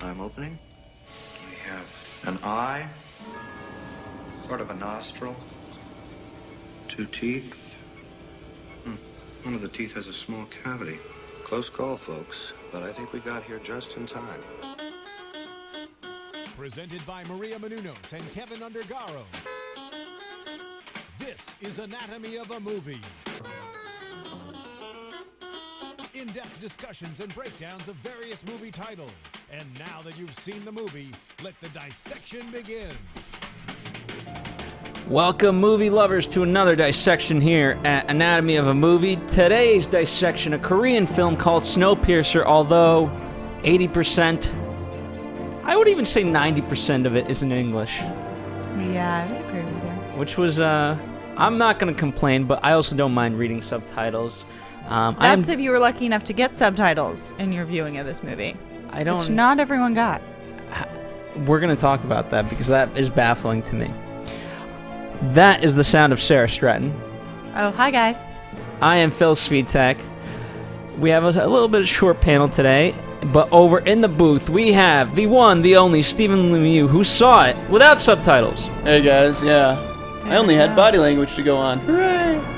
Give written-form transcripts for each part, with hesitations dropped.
I'm opening. We have an eye, sort of a nostril, 2 teeth. One of the teeth has a small cavity. Close call, folks, but I think we got here just in time. Presented by Maria Menounos and Kevin Undergaro. This is Anatomy of a Movie. In-depth discussions and breakdowns of various movie titles. And now that you've seen the movie, let the dissection begin. Welcome, movie lovers, to another dissection here at Anatomy of a Movie. Today's dissection, a Korean film called Snowpiercer, although 80%, I would even say 90% of it is in English. Yeah, I would agree with you. Which was, I'm not going to complain, but I also don't mind reading subtitles. That's if you were lucky enough to get subtitles in your viewing of this movie. Which not everyone got. We're going to talk about that because that is baffling to me. That is the sound of Sara Stretton. Oh, hi guys. I am Phil Svitek. We have a little bit of short panel today, but over in the booth we have the one, the only Stephen Lemieux, who saw it without subtitles. Hey guys, yeah. I only had body language to go on. Hooray!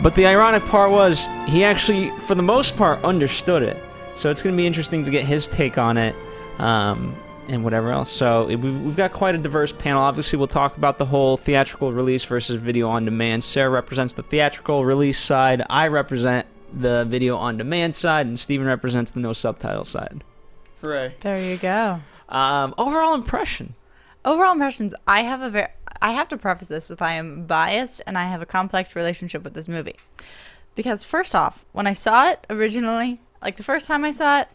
But the ironic part was, he actually, for the most part, understood it. So it's going to be interesting to get his take on it, and whatever else. So we've got quite a diverse panel. Obviously, we'll talk about the whole theatrical release versus video on demand. Sarah represents the theatrical release side. I represent the video on demand side, and Steven represents the no subtitle side. Hooray. There you go. Overall impression. Overall impressions, I have to preface this with I am biased and I have a complex relationship with this movie. Because first off, when I saw it originally, like the first time I saw it,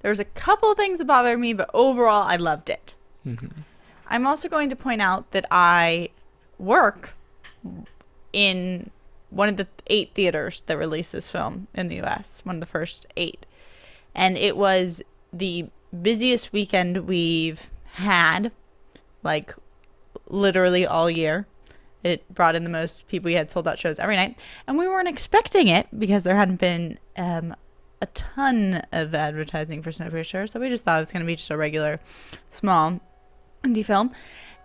there was a couple of things that bothered me, but overall I loved it. Mm-hmm. I'm also going to point out that I work in one of the 8 theaters that released this film in the US, one of the first 8. And it was the busiest weekend we've had, like literally all year. It brought in the most people. We had sold out shows every night, and we weren't expecting it because there hadn't been a ton of advertising for Snowpiercer, so we just thought it was going to be just a regular small indie film,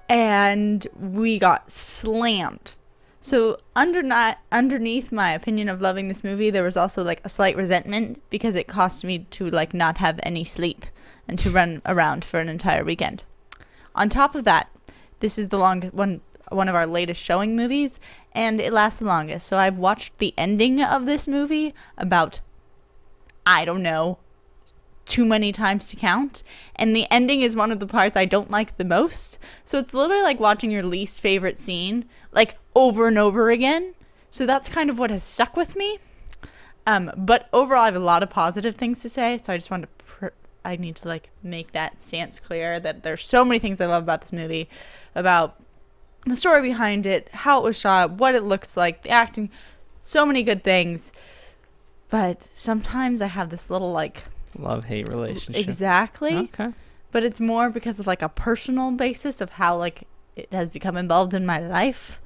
and we got slammed. So underneath my opinion of loving this movie, there was also like a slight resentment because it cost me to like not have any sleep and to run around for an entire weekend. On top of that, this is the one of our latest showing movies, and it lasts the longest. So I've watched the ending of this movie about, I don't know, too many times to count. And the ending is one of the parts I don't like the most. So it's literally like watching your least favorite scene, like over and over again. So that's kind of what has stuck with me. But overall, I have a lot of positive things to say. So I just wanted to I need to like make that stance clear that there's so many things I love about this movie, about the story behind it, how it was shot, what it looks like, the acting, so many good things. But sometimes I have this little like love-hate relationship. Exactly. Okay. But it's more because of like a personal basis of how like it has become involved in my life.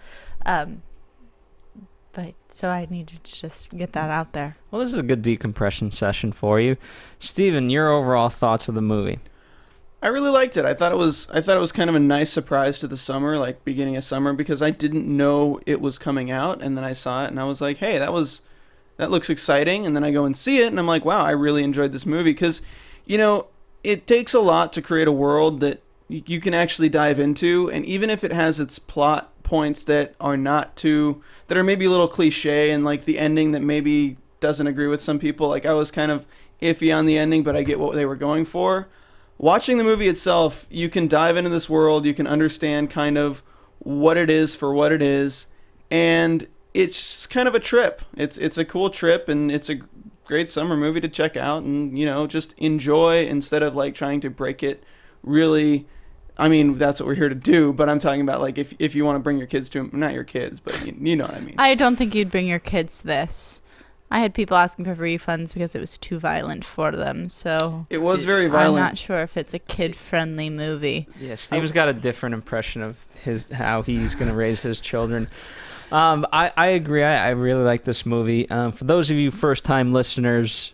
But so I need to just get that out there. Well, this is a good decompression session for you. Steven, your overall thoughts of the movie? I really liked it. I thought it was kind of a nice surprise to the summer, like beginning of summer, because I didn't know it was coming out, and then I saw it and I was like, hey, that looks exciting. And then I go and see it and I'm like, wow, I really enjoyed this movie, because, you know, it takes a lot to create a world that you can actually dive into, and even if it has its plot points that are maybe a little cliche, and like the ending that maybe doesn't agree with some people, like I was kind of iffy on the ending, but I get what they were going for. Watching the movie itself, you can dive into this world, you can understand kind of what it is for what it is, and it's kind of a trip. It's a cool trip, and it's a great summer movie to check out and, you know, just enjoy instead of like trying to break it really. I mean, that's what we're here to do, but I'm talking about like if you want to bring your kids to, not your kids, but you know what I mean. I don't think you'd bring your kids to this. I had people asking for refunds because it was too violent for them, so... It was very violent. I'm not sure if it's a kid-friendly movie. Yeah, Steve's got a different impression of how he's going to raise his children. I agree. I really like this movie. For those of you first-time listeners,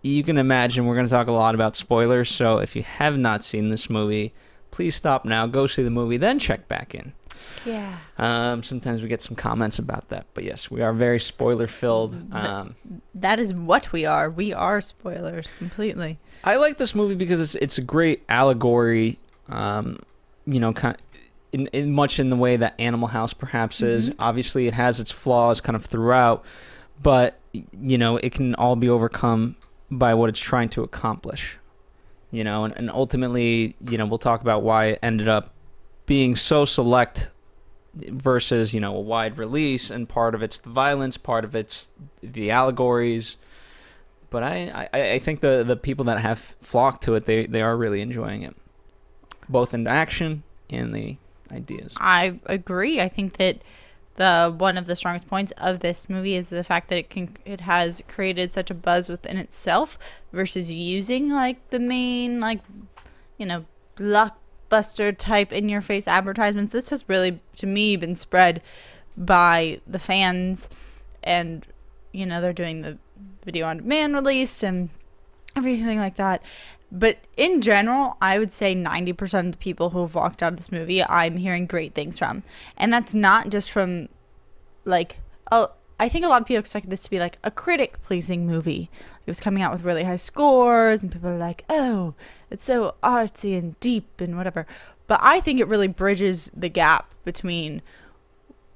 you can imagine we're going to talk a lot about spoilers. So if you have not seen this movie, please stop now, go see the movie, then check back in. Yeah. Sometimes we get some comments about that, but yes, we are very spoiler filled. That is what we are. We are spoilers completely. I like this movie because it's a great allegory, kind of, in much in the way that Animal House perhaps is. Obviously, it has its flaws kind of throughout, but it can all be overcome by what it's trying to accomplish. And ultimately, we'll talk about why it ended up being so select versus, a wide release, and part of it's the violence, part of it's the allegories. But I think the people that have flocked to it, they are really enjoying it, both in action and the ideas. I agree. I think that one of the strongest points of this movie is the fact that it has created such a buzz within itself versus using like the main blockbuster type in your face advertisements. This has really, to me, been spread by the fans, and they're doing the video on demand release and everything like that. But in general, I would say 90% of the people who have walked out of this movie, I'm hearing great things from. And that's not just from, I think a lot of people expected this to be like a critic-pleasing movie. It was coming out with really high scores, and people are like, oh, it's so artsy and deep and whatever. But I think it really bridges the gap between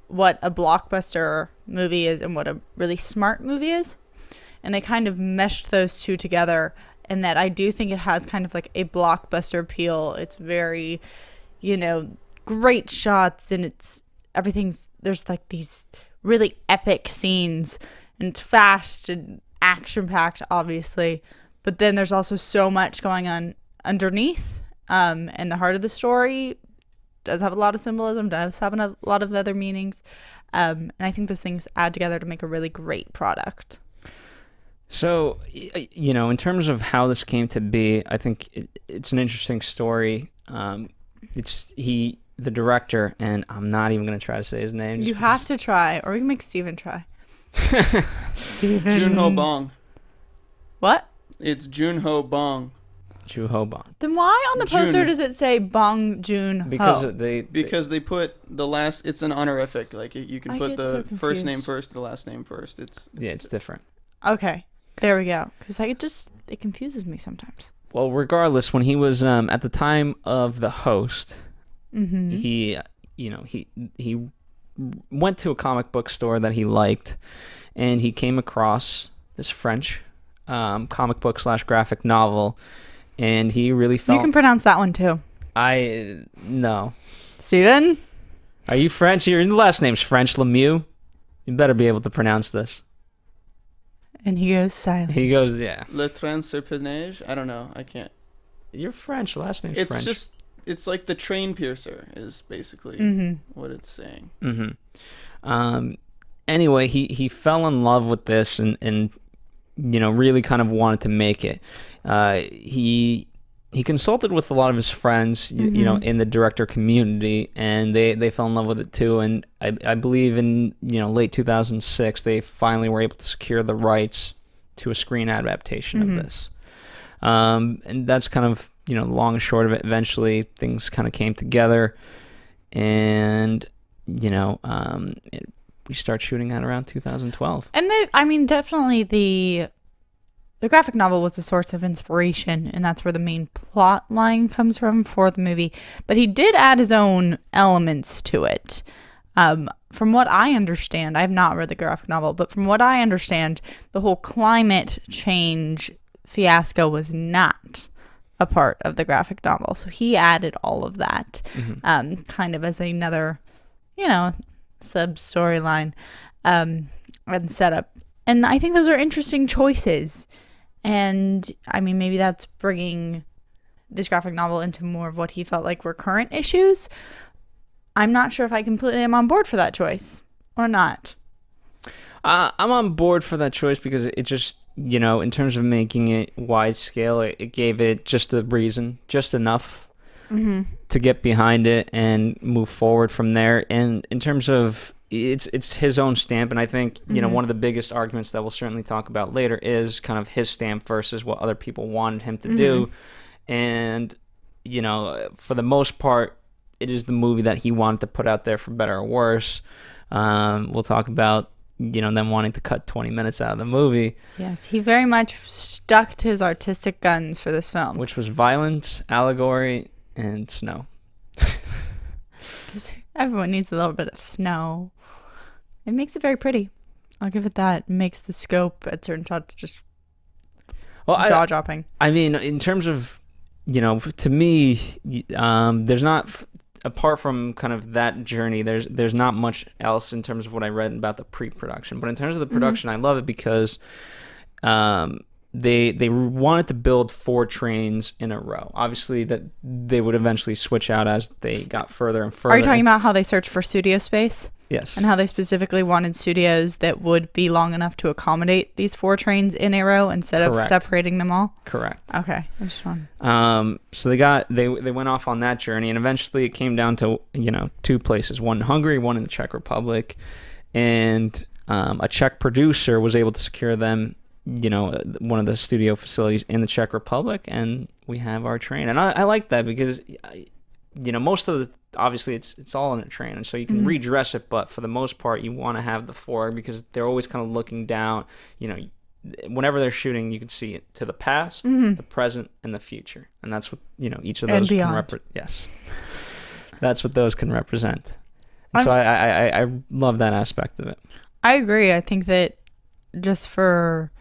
what a blockbuster movie is and what a really smart movie is. And they kind of meshed those two together. And that I do think it has kind of like a blockbuster appeal. It's very, great shots, and there's like these really epic scenes, and it's fast and action-packed, obviously. But then there's also so much going on underneath, and the heart of the story does have a lot of symbolism, does have a lot of other meanings. And I think those things add together to make a really great product. So, in terms of how this came to be, I think it's an interesting story. The director, and I'm not even going to try to say his name. You have to try, or we can make Steven try. Steven. Joon-ho Bong. What? It's Joon-ho Bong. Joon-ho Bong. Then why on the poster does it say Bong Joon-ho? Because they put the last. It's an honorific. Like you can put the first name first, the last name first. It's different. Okay. There we go. Because it confuses me sometimes. Well, regardless, when he was at the time of The Host, he went to a comic book store that he liked, and he came across this French comic book / graphic novel, and he really felt. You can pronounce that one too. No. Steven? Are you French? Your last name's French, Lemieux. You better be able to pronounce this. And he goes silent. He goes, yeah. Le Transperceneige? I don't know. I can't. You're French. Last name's It's French. it's like the Trainpiercer is basically what it's saying. Anyway, he fell in love with this and really kind of wanted to make it. He consulted with a lot of his friends, in the director community, and they fell in love with it too. And I believe in late 2006, they finally were able to secure the rights to a screen adaptation of this. And that's kind of long and short of it. Eventually, things kind of came together, and we start shooting at around 2012. And definitely the graphic novel was a source of inspiration, and that's where the main plot line comes from for the movie. But he did add his own elements to it. From what I understand, I have not read the graphic novel, but from what I understand, the whole climate change fiasco was not a part of the graphic novel. So he added all of that, kind of as another, sub-storyline and setup. And I think those are interesting choices. And maybe that's bringing this graphic novel into more of what he felt like were current issues. I'm not sure if I completely am on board for that choice or not. I'm on board for that choice because it just, in terms of making it wide scale, it gave it just a reason, just enough to get behind it and move forward from there. And in terms of, it's his own stamp, and I think one of the biggest arguments that we'll certainly talk about later is kind of his stamp versus what other people wanted him to do, and for the most part, it is the movie that he wanted to put out there for better or worse. We'll talk about them wanting to cut 20 minutes out of the movie. Yes, he very much stuck to his artistic guns for this film, which was violence, allegory, and snow. Everyone needs a little bit of snow. It makes it very pretty. I'll give it that. It makes the scope at certain shots just jaw-dropping. I mean, in terms of, to me, there's not, apart from kind of that journey, there's not much else in terms of what I read about the pre-production. But in terms of the production, I love it because they wanted to build 4 trains in a row. Obviously, that they would eventually switch out as they got further and further. Are you talking about how they searched for studio space? Yes. And how they specifically wanted studios that would be long enough to accommodate these 4 trains in a row instead of separating them all? Correct. Okay. I just want... So they went off on that journey, and eventually it came down to 2 places, one in Hungary, one in the Czech Republic, and a Czech producer was able to secure them one of the studio facilities in the Czech Republic, and we have our train. And I like that because most of the, obviously it's all in a train, and so you can redress it, but for the most part you want to have the 4 because they're always kind of looking down. Whenever they're shooting, you can see it to the past, the present, and the future, and that's what each of those can represent. Yes, that's what those can represent. And so I love that aspect of it. I agree. I think that just for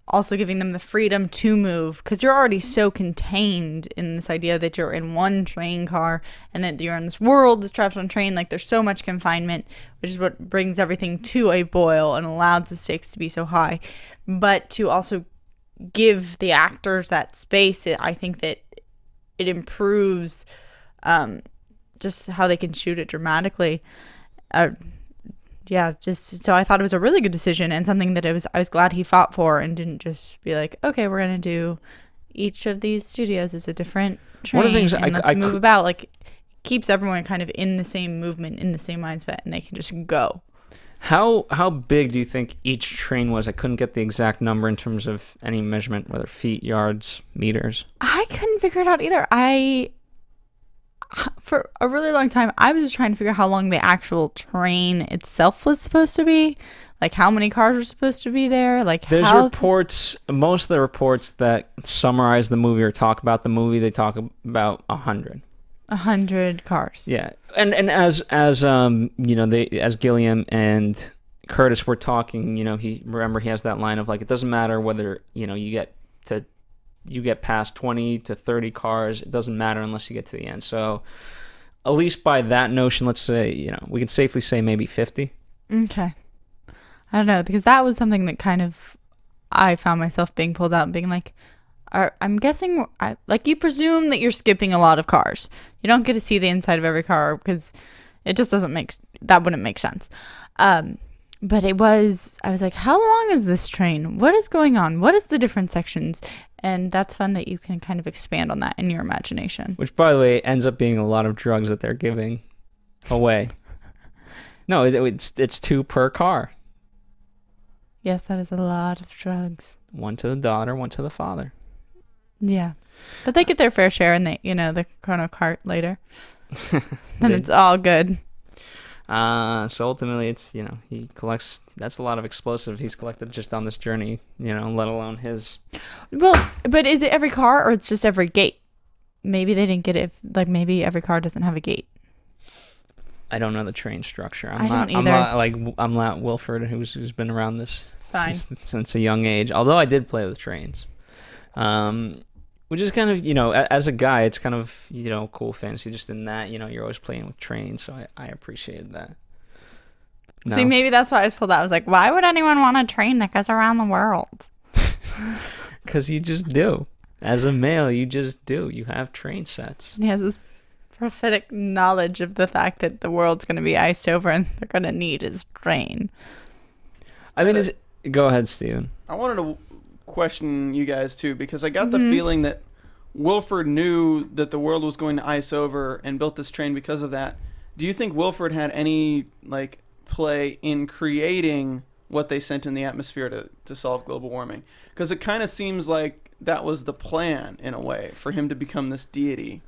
also giving them the freedom to move, because you're already so contained in this idea that you're in one train car and that you're in this world that's trapped on a train. Like, there's so much confinement, which is what brings everything to a boil and allows the stakes to be so high. But to also give the actors that space, I think that it improves just how they can shoot it dramatically. Just so I thought it was a really good decision, and something that I was glad he fought for and didn't just be like, okay, we're gonna do each of these studios is a different train. One of the things let's move about, like, keeps everyone kind of in the same movement, in the same mindset, and they can just go. How big do you think each train was? I couldn't get the exact number in terms of any measurement, whether feet, yards, meters. I couldn't figure it out either. For a really long time, I was just trying to figure out how long the actual train itself was supposed to be. Like, how many cars were supposed to be there. Like, there's reports, most of the reports that summarize the movie or talk about the movie, they talk about 100. 100 cars. Yeah. And as as Gilliam and Curtis were talking, he has that line of, like, it doesn't matter whether, you get past 20 to 30 cars. It doesn't matter unless you get to the end. So at least by that notion, let's say, we can safely say maybe 50. Okay. I don't know, because that was something that kind of, I found myself being pulled out and being like, I'm guessing, you presume that you're skipping a lot of cars. You don't get to see the inside of every car because it just that wouldn't make sense. But I was like, how long is this train? What is going on? What is the different sections? And that's fun that you can kind of expand on that in your imagination. Which, by the way, ends up being a lot of drugs that they're giving away. No, it's 2 per car. Yes, that is a lot of drugs. 1 to the daughter, 1 to the father. Yeah. But they get their fair share in the chrono cart later. Then it's all good. So ultimately, it's, he collects, that's a lot of explosive he's collected just on this journey, let alone his. Well, but is it every car or it's just every gate? Maybe they didn't get it, maybe every car doesn't have a gate. I don't know the train structure. I don't either. I'm not Wilford, who's been around this since a young age, although I did play with trains. Which is kind of, as a guy, it's kind of, cool fantasy just in that, you're always playing with trains. So I appreciated that. No. See, maybe that's why I was pulled out. I was like, why would anyone want a train that goes around the world? Because you just do. As a male, you just do. You have train sets. He has this prophetic knowledge of the fact that the world's going to be iced over and they're going to need his train. I mean, go ahead, Steven. I wanted to question you guys too, because I got the feeling that Wilford knew that the world was going to ice over and built this train because of that, do you think Wilford had any like play in creating what they sent in the atmosphere to solve global warming? Because it kind of seems like that was the plan in a way for him to become this deity.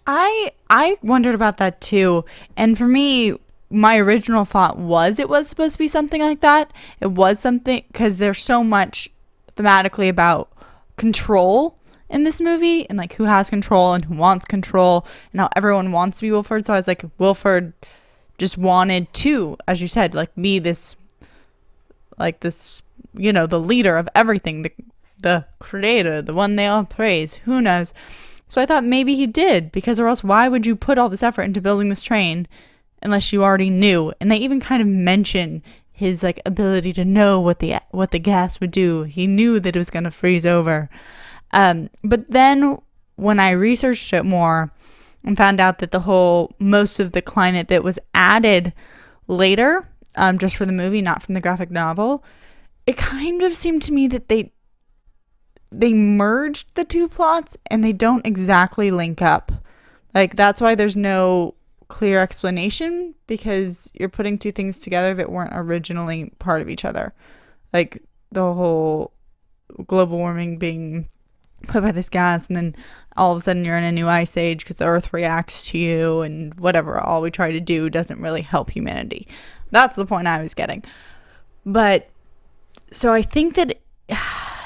I wondered about that too. And for me, my original thought was it was supposed to be something like that. It was something because there's so much thematically about control in this movie and like who has control and who wants control and how everyone wants to be Wilford. So I was like, Wilford just wanted to, as you said, like be this, you know, the leader of everything, the creator, the one they all praise. Who knows? So I thought maybe he did, because or else why would you put all this effort into building this train unless you already knew? And they even kind of mention his like ability to know what the gas would do. He knew that it was going to freeze over. But then when I researched it more and found out that most of the climate bit was added later, just for the movie, not from the graphic novel, it kind of seemed to me that they merged the two plots and they don't exactly link up. Like, that's why there's no clear explanation, because you're putting two things together that weren't originally part of each other. Like the whole global warming being put by this gas, and then all of a sudden you're in a new ice age because the earth reacts to you, and whatever all we try to do doesn't really help humanity. That's the point I was getting. But so I think that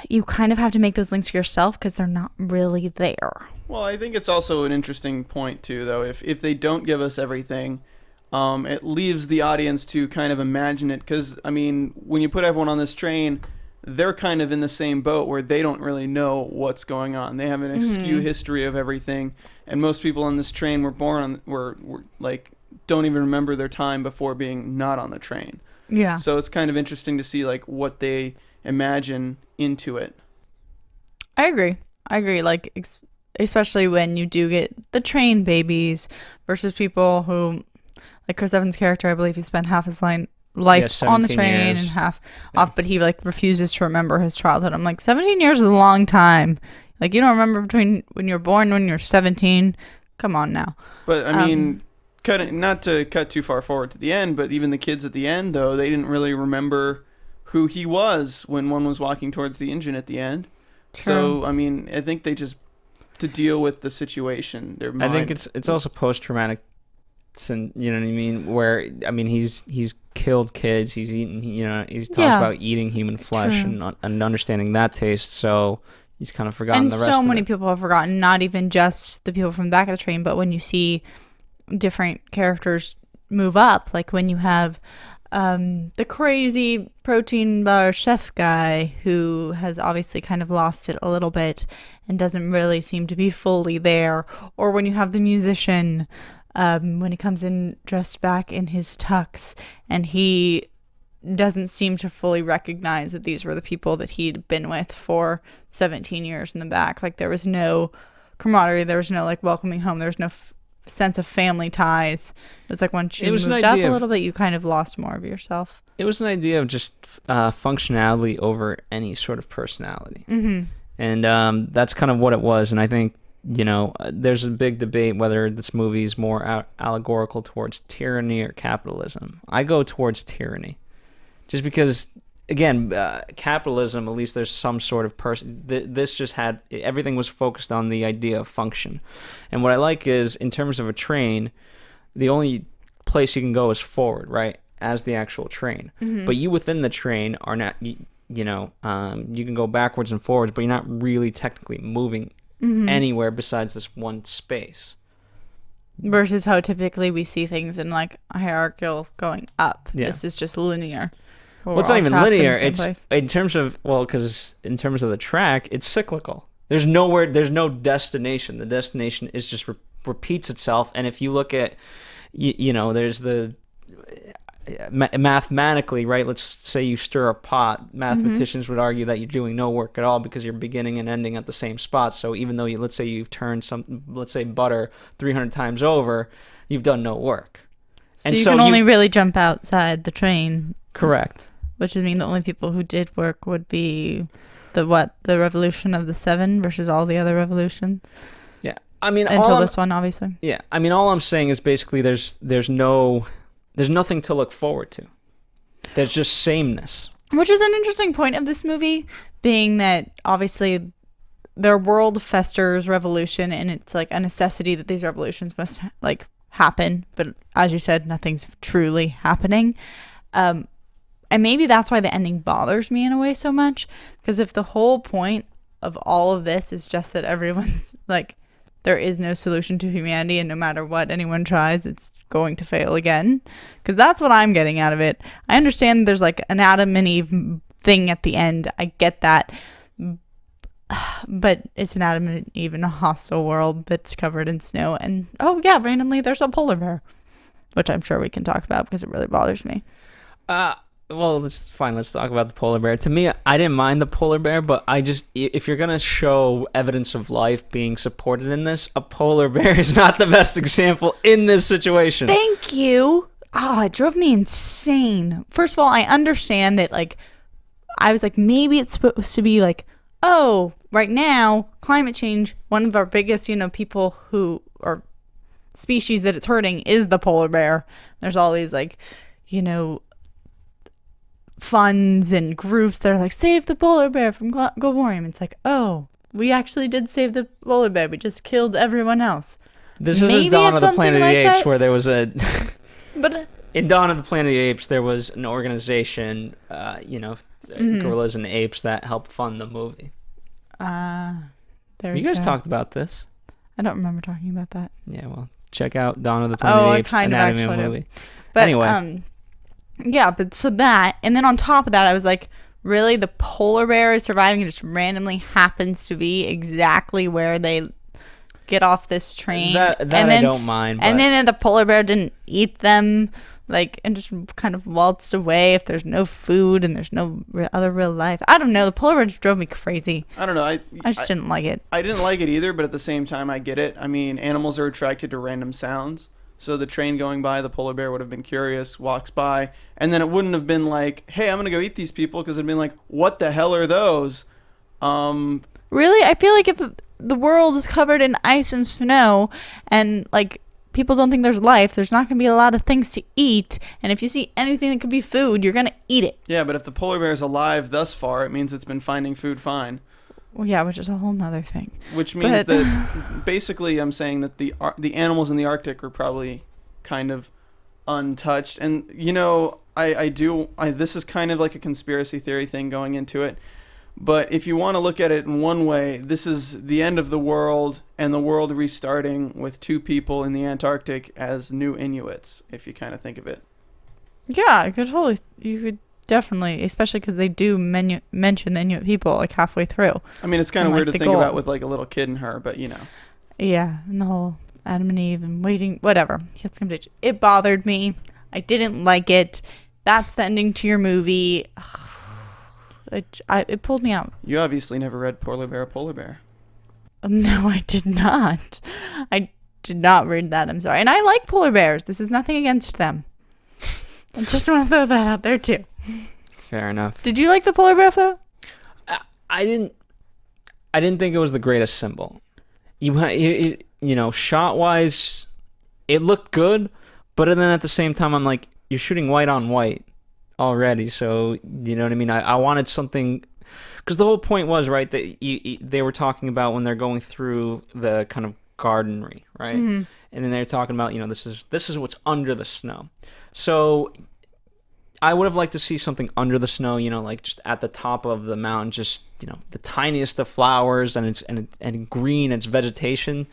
you kind of have to make those links yourself because they're not really there. Well, I think it's also an interesting point too, though. If they don't give us everything, it leaves the audience to kind of imagine it. Because I mean, when you put everyone on this train, they're kind of in the same boat where they don't really know what's going on. They have an askew history of everything, and most people on this train were like don't even remember their time before being not on the train. Yeah. So it's kind of interesting to see like what they imagine into it. I agree. Like, especially when you do get the train babies versus people who, like Chris Evans' character, I believe he spent half his life on the train and half off, but he like refuses to remember his childhood. I'm like, 17 years is a long time. Like, you don't remember between when you're born and when you're 17? Come on now. But I mean, not to cut too far forward to the end, but even the kids at the end, though, they didn't really remember who he was when one was walking towards the engine at the end. True. So I mean, I think they just, to deal with the situation, their mind. I think it's also post-traumatic, you know what I mean? Where I mean, he's killed kids, he's eaten, you know, he's talks about eating human flesh and understanding that taste. So he's kind of forgotten the rest of it. And so many people have forgotten, not even just the people from the back of the train, but when you see different characters move up, like when you have the crazy protein bar chef guy who has obviously kind of lost it a little bit and doesn't really seem to be fully there, or when you have the musician when he comes in dressed back in his tux and he doesn't seem to fully recognize that these were the people that he'd been with for 17 years in the back. Like, there was no camaraderie, there was no like welcoming home, there was no sense of family ties. It's like once you moved up a little bit, you kind of lost more of yourself. It was an idea of just functionality over any sort of personality. And that's kind of what it was. And I think, you know, there's a big debate whether this movie is more allegorical towards tyranny or capitalism. I go towards tyranny, just because, again, capitalism, at least there's some sort of person. This just had, everything was focused on the idea of function. And what I like is, in terms of a train, the only place you can go is forward, right, as the actual train. But you within the train are not, you can go backwards and forwards, but you're not really technically moving anywhere besides this one space. Versus how typically we see things in like a hierarchical going up. Yeah. This is just linear. Well, it's not even linear. It's in terms of, because in terms of the track, it's cyclical. There's no destination. The destination is just repeats itself. And if you look at, there's the mathematically, right? Let's say you stir a pot. Mathematicians would argue that you're doing no work at all because you're beginning and ending at the same spot. So even though let's say you've turned butter 300 times over, you've done no work. So you can only really jump outside the train. Correct. Which would mean the only people who did work would be the revolution of the 7 versus all the other revolutions. Yeah. I mean, until this one, obviously. Yeah, I mean, all I'm saying is basically there's nothing to look forward to. There's just sameness. Which is an interesting point of this movie, being that obviously their world festers revolution, and it's like a necessity that these revolutions must like happen. But as you said, nothing's truly happening. And maybe that's why the ending bothers me in a way so much, because if the whole point of all of this is just that everyone's like, there is no solution to humanity, and no matter what anyone tries, it's going to fail again. Because that's what I'm getting out of it. I understand there's like an Adam and Eve thing at the end. I get that. But it's an Adam and Eve in a hostile world that's covered in snow. And, oh yeah, randomly there's a polar bear. Which I'm sure we can talk about because it really bothers me. Well, let's talk about the polar bear. To me, I didn't mind the polar bear, but if you're gonna show evidence of life being supported in this, a polar bear is not the best example in this situation. Thank you. Oh, it drove me insane. First of all, I understand that, like, I was like, maybe it's supposed to be like, oh, right now, climate change, one of our biggest, people who are species that it's hurting is the polar bear. There's all these, like, funds and groups that are like, save the polar bear from global warming. It's like, oh, we actually did save the polar bear. We just killed everyone else. This isn't Dawn of the Planet of the Apes where there was but in Dawn of the Planet of the Apes there was an organization, Gorillas and Apes that helped fund the movie. You guys talked about this. I don't remember talking about that. Yeah, well, check out Dawn of the Planet of the Apes, Anatomy of a Movie. But anyway. Yeah, but for that, and then on top of that, I was like, really? The polar bear is surviving and just randomly happens to be exactly where they get off this train? That and then, I don't mind. And then the polar bear didn't eat them, like, and just kind of waltzed away if there's no food and there's no other real life. I don't know. The polar bear just drove me crazy. I don't know. I just didn't like it. I didn't like it either, but at the same time, I get it. I mean, animals are attracted to random sounds. So the train going by, the polar bear would have been curious, walks by, and then it wouldn't have been like, hey, I'm going to go eat these people, because it'd been like, what the hell are those? Really? I feel like if the world is covered in ice and snow, and, like, people don't think there's life, there's not going to be a lot of things to eat, and if you see anything that could be food, you're going to eat it. Yeah, but if the polar bear is alive thus far, it means it's been finding food fine. Well, yeah, which is a whole nother thing. Which means that basically I'm saying that the animals in the Arctic are probably kind of untouched. And, this is kind of like a conspiracy theory thing going into it. But if you want to look at it in one way, this is the end of the world and the world restarting with two people in the Antarctic as new Inuits, if you kind of think of it. Yeah, you could definitely, especially because they do mention the Inuit people like halfway through. I mean, it's kind of weird to think about with like a little kid and her, but Yeah, and the whole Adam and Eve and waiting, whatever. It bothered me. I didn't like it. That's the ending to your movie. It pulled me out. You obviously never read Polar Bear. No, I did not. I did not read that. I'm sorry. And I like polar bears. This is nothing against them. I just want to throw that out there too. Fair enough. Did you like the polar bear though? I didn't think it was the greatest symbol. Shot wise, it looked good, but then at the same time, I'm like, you're shooting white on white already, so you know what I mean. I wanted something, because the whole point was right that they were talking about when they're going through the kind of gardenery, right? Mm-hmm. And then they're talking about this is what's under the snow. So I would have liked to see something under the snow, like just at the top of the mountain, just the tiniest of flowers and green, it's vegetation.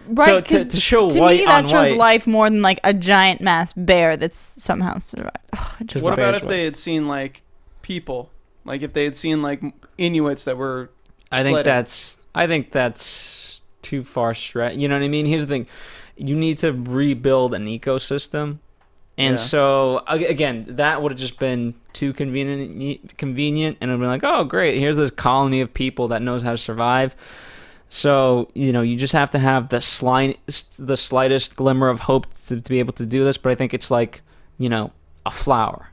Right. So to show to white me, that on shows white, life more than like a giant mass bear that's somehow survived. What about if they had seen like people, like if they had seen like Inuits that were? I think that's too far stretch. You know what I mean? Here's the thing: you need to rebuild an ecosystem. And so, again, that would have just been too convenient, and it would have been like, oh, great, here's this colony of people that knows how to survive. So, you just have to have the slightest glimmer of hope to be able to do this, but I think it's like, a flower.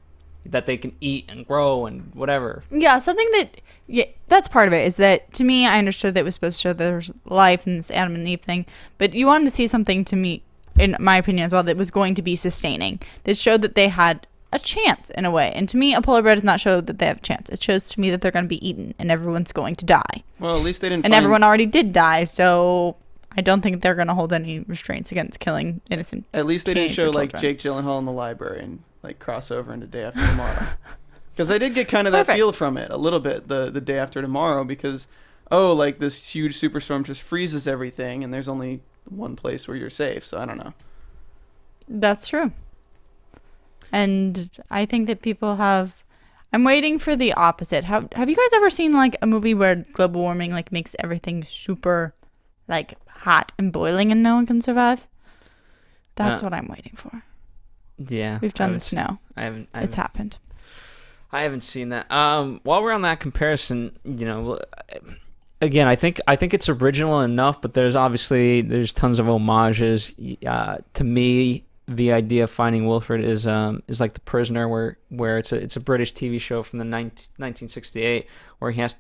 that they can eat and grow and whatever. Yeah, something that, yeah, that's part of it, is that to me, I understood that it was supposed to show there's life in this Adam and Eve thing, but you wanted to see something, to me, in my opinion as well, that was going to be sustaining, that showed that they had a chance in a way. And to me, a polar bear does not show that they have a chance. It shows to me that they're going to be eaten and everyone's going to die. Well, at least they didn't. And everyone already did die, so I don't think they're going to hold any restraints against killing innocent. At least they didn't show like children. Jake Gyllenhaal in the library and like cross over into Day After Tomorrow. Because I did get kind of that Perfect. feel from it a little bit, the Day After Tomorrow, because like this huge superstorm just freezes everything and there's only one place where you're safe. So I don't know. That's true. And I think that people have. I'm waiting for the opposite. Have you guys ever seen like a movie where global warming like makes everything super like hot and boiling and no one can survive? That's what I'm waiting for. Yeah, We've done the snow. It's happened. I haven't seen that. While we're on that comparison, again, I think it's original enough, but there's tons of homages. To me, the idea of Finding Wilfred is like The Prisoner, where it's a British TV show from the 1968, where he has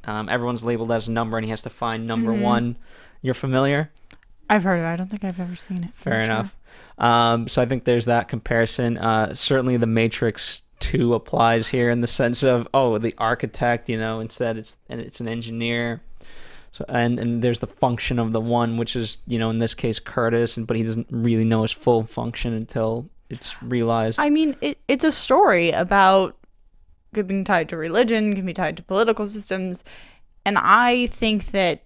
everyone's labeled as a number and he has to find number one. You're familiar? I've heard of it. I don't think I've ever seen it. Fair enough. So I think there's that comparison. Certainly The Matrix 2 applies here in the sense of the architect, instead it's an engineer. So and there's the function of the one, which is in this case Curtis, but he doesn't really know his full function until it's realized. I mean, it's a story about could be tied to religion, can be tied to political systems, and I think that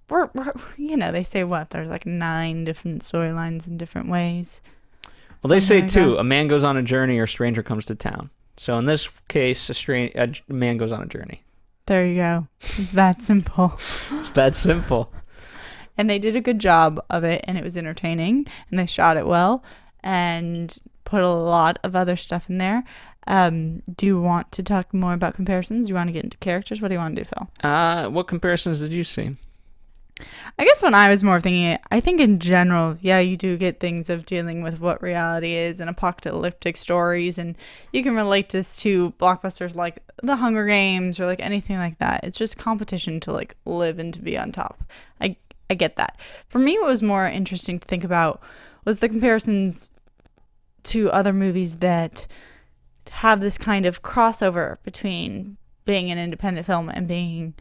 we're they say there's like 9 different storylines in different ways. Well, they say like too, that. a man goes on a journey or a stranger comes to town. So in this case, a man goes on a journey. There you go. It's that simple. It's that simple. And they did a good job of it, and it was entertaining, and they shot it well, and put a lot of other stuff in there. Do you want to talk more about comparisons? Do you want to get into characters? What do you want to do, Phil? What comparisons did you see? I guess when I was more thinking it, I think in general, you do get things of dealing with what reality is and apocalyptic stories, and you can relate this to blockbusters like The Hunger Games or like anything like that. It's just competition to like live and to be on top. I get that. For me, what was more interesting to think about was the comparisons to other movies that have this kind of crossover between being an independent film and being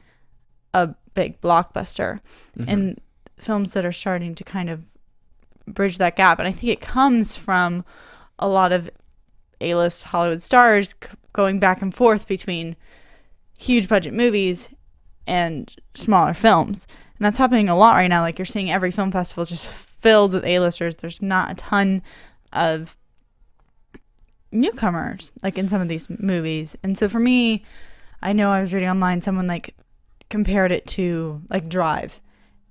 a big blockbuster, and films that are starting to kind of bridge that gap. And I think it comes from a lot of A-list Hollywood stars going back and forth between huge budget movies and smaller films. And that's happening a lot right now. Like, you're seeing every film festival just filled with A-listers. There's not a ton of newcomers like in some of these movies. And so for me, I know I was reading online, someone like compared it to like Drive,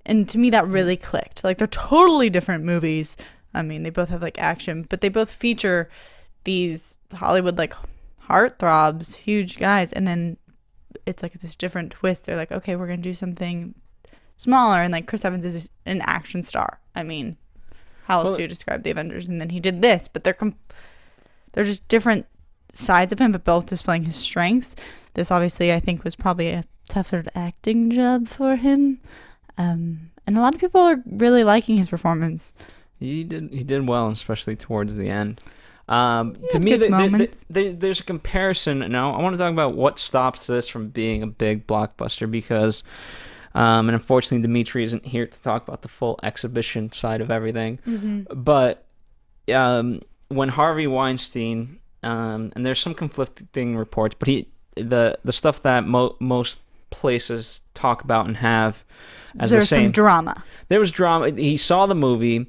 and to me that really clicked. Like, they're totally different movies. I mean, they both have like action, but they both feature these Hollywood like heartthrobs, huge guys, and then it's like this different twist. They're like, okay, we're gonna do something smaller, and like Chris Evans is an action star. I mean, how else do you describe the Avengers? And then he did this, but they're just different sides of him, but both displaying his strengths. This obviously I think was probably a tougher acting job for him, and a lot of people are really liking his performance. He did well, especially towards the end. To me, there's a comparison. Now I want to talk about what stops this from being a big blockbuster, because and unfortunately Dimitri isn't here to talk about the full exhibition side of everything. But when Harvey Weinstein, and there's some conflicting reports, but the stuff that most places talk about and have as the same. Some drama. There was drama. He saw the movie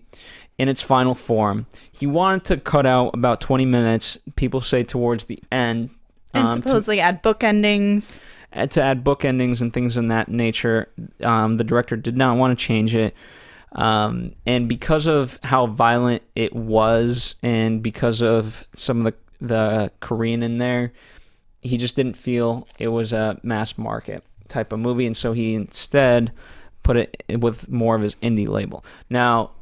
in its final form. He wanted to cut out about 20 minutes, people say towards the end. And supposedly add bookendings. To add bookendings and things in that nature. The director did not want to change it. And because of how violent it was, and because of some of the Korean in there, he just didn't feel it was a mass market type of movie, and so he instead put it with more of his indie label. Now,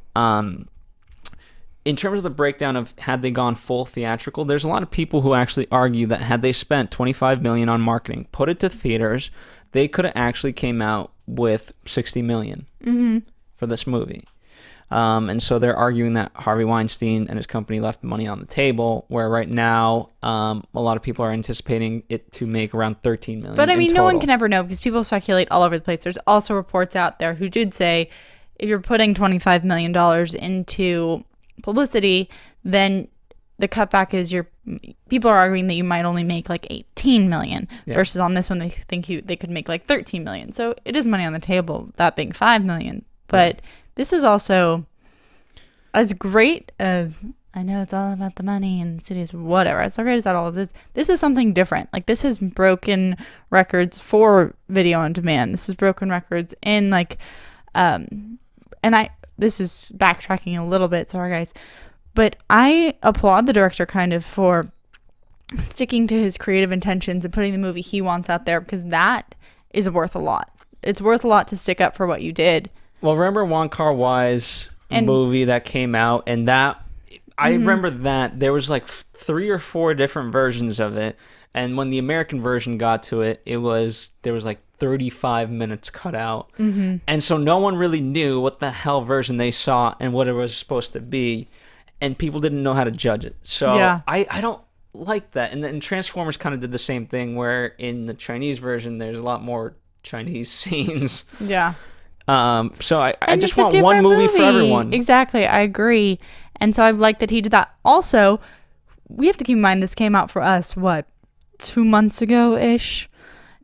in terms of the breakdown of had they gone full theatrical, there's a lot of people who actually argue that had they spent $25 million on marketing, put it to theaters, they could have actually came out with $60 million for this movie. And so they're arguing that Harvey Weinstein and his company left money on the table, where right now a lot of people are anticipating it to make around $13 million. But I mean, no total. one can ever know because people speculate all over the place. There's also reports out there who did say if you're putting $25 million into publicity, then the cutback is people are arguing that you might only make like 18 million versus on this one they think they could make like 13 million. So it is money on the table, that being 5 million. But this is also as great as, I know it's all about the money and cities, whatever. As great as that all is, this is something different. Like, this has broken records for video on demand. This has broken records in like, this is backtracking a little bit, sorry guys, but I applaud the director kind of for sticking to his creative intentions and putting the movie he wants out there, because that is worth a lot. It's worth a lot to stick up for what you did. Well, remember Wong Kar-wai's movie that came out, and that I remember that there was like 3 or 4 different versions of it, and when the American version got to it, there was like 35 minutes cut out, and so no one really knew what the hell version they saw and what it was supposed to be, and people didn't know how to judge it. So yeah. I don't like that. And then Transformers kind of did the same thing, where in the Chinese version there's a lot more Chinese scenes. Yeah. So I just want one movie for everyone. Exactly, I agree. And so I like that he did that. Also, we have to keep in mind this came out for us, 2 months ago-ish?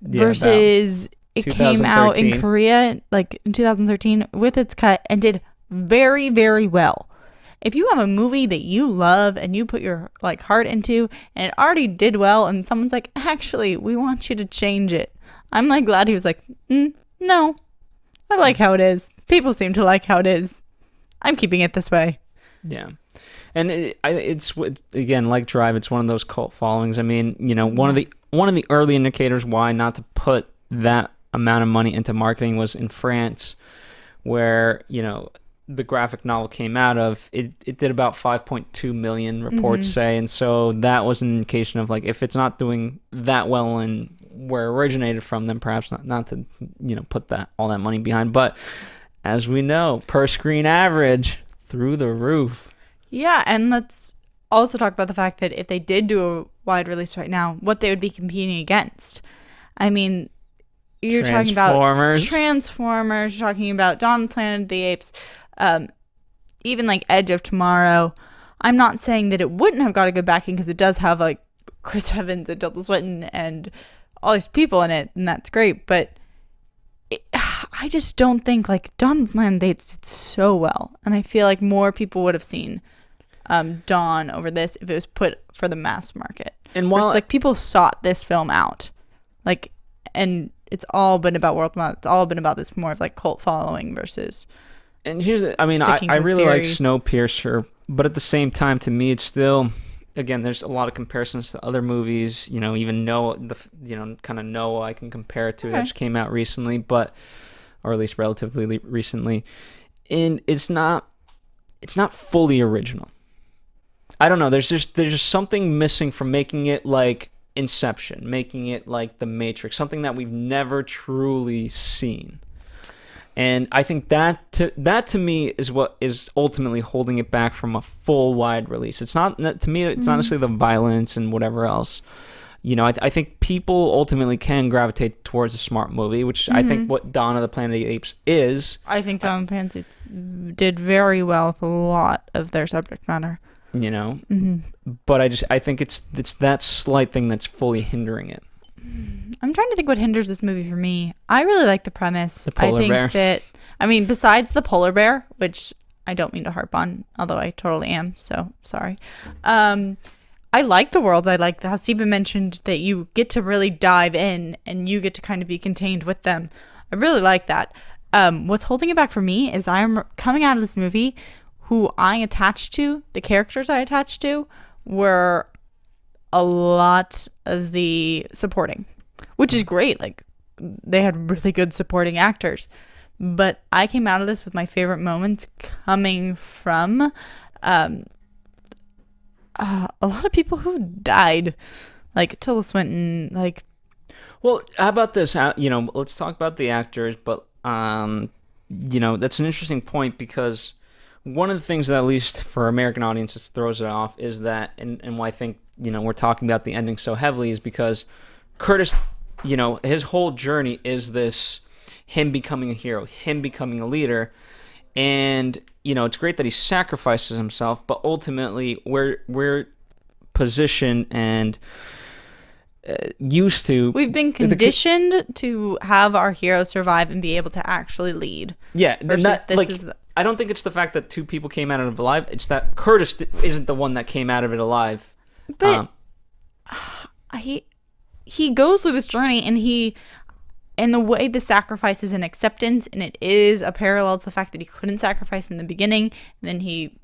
Yeah, versus it came out in Korea like in 2013 with its cut and did very, very well. If you have a movie that you love and you put your like heart into and it already did well, and someone's like, actually, we want you to change it, I'm like glad he was like, no, I like how it is. People seem to like how it is. I'm keeping it this way. Yeah. And it's again, like Drive, it's one of those cult followings. I mean, one of the early indicators why not to put that amount of money into marketing was in France, where the graphic novel came out of. It did about 5.2 million reports say, and so that was an indication of like, if it's not doing that well in where it originated from, then perhaps not to put all that money behind. But as we know, per screen average through the roof. Yeah, and let's also talk about the fact that if they did do a wide release right now, what they would be competing against. I mean, you're talking about Transformers, you're talking about Dawn of the Planet of the Apes, even like Edge of Tomorrow. I'm not saying that it wouldn't have got a good backing, because it does have like Chris Evans and Tilda Swinton and all these people in it, and that's great, but I just don't think like Dawn of the Planet of the Apes did so well, and I feel like more people would have seen Dawn over this if it was put for the mass market. And while like people sought this film out, like, and it's all been about world mouth. It's all been about this more of like cult following versus. And I really like Snowpiercer, but at the same time, to me, it's still, again, there's a lot of comparisons to other movies. Even Noah, kind of Noah, I can compare it to that just came out recently, or at least relatively recently, and it's not fully original. I don't know. There's just something missing from making it like Inception, making it like The Matrix, something that we've never truly seen. And I think that to me is what is ultimately holding it back from a full wide release. It's not, to me, it's honestly the violence and whatever else. I think people ultimately can gravitate towards a smart movie, which I think what Dawn of the Planet of the Apes is. I think Dawn of the Planet of the Apes did very well with a lot of their subject matter. But I think it's that slight thing that's fully hindering it. I'm trying to think what hinders this movie for me. I really like the premise. The polar bear. Besides the polar bear, which I don't mean to harp on, although I totally am, so sorry. I like the world. I like how Steven mentioned that you get to really dive in and you get to kind of be contained with them. I really like that. What's holding it back for me is I'm coming out of this movie who I attached to, the characters I attached to, were a lot of the supporting, which is great. Like, they had really good supporting actors. But I came out of this with my favorite moments coming from a lot of people who died, like Tilda Swinton, like. Well, how about this? Let's talk about the actors, but that's an interesting point because one of the things that, at least for American audiences, throws it off is that, and why I think we're talking about the ending so heavily is because Curtis, his whole journey is this him becoming a hero, him becoming a leader, and it's great that he sacrifices himself, but ultimately we're positioned and used to. We've been conditioned to have our hero survive and be able to actually lead. Yeah, Versus I don't think it's the fact that two people came out of it alive. It's that Curtis isn't the one that came out of it alive. But he goes through this journey, and the way the sacrifice is an acceptance, and it is a parallel to the fact that he couldn't sacrifice in the beginning, and then he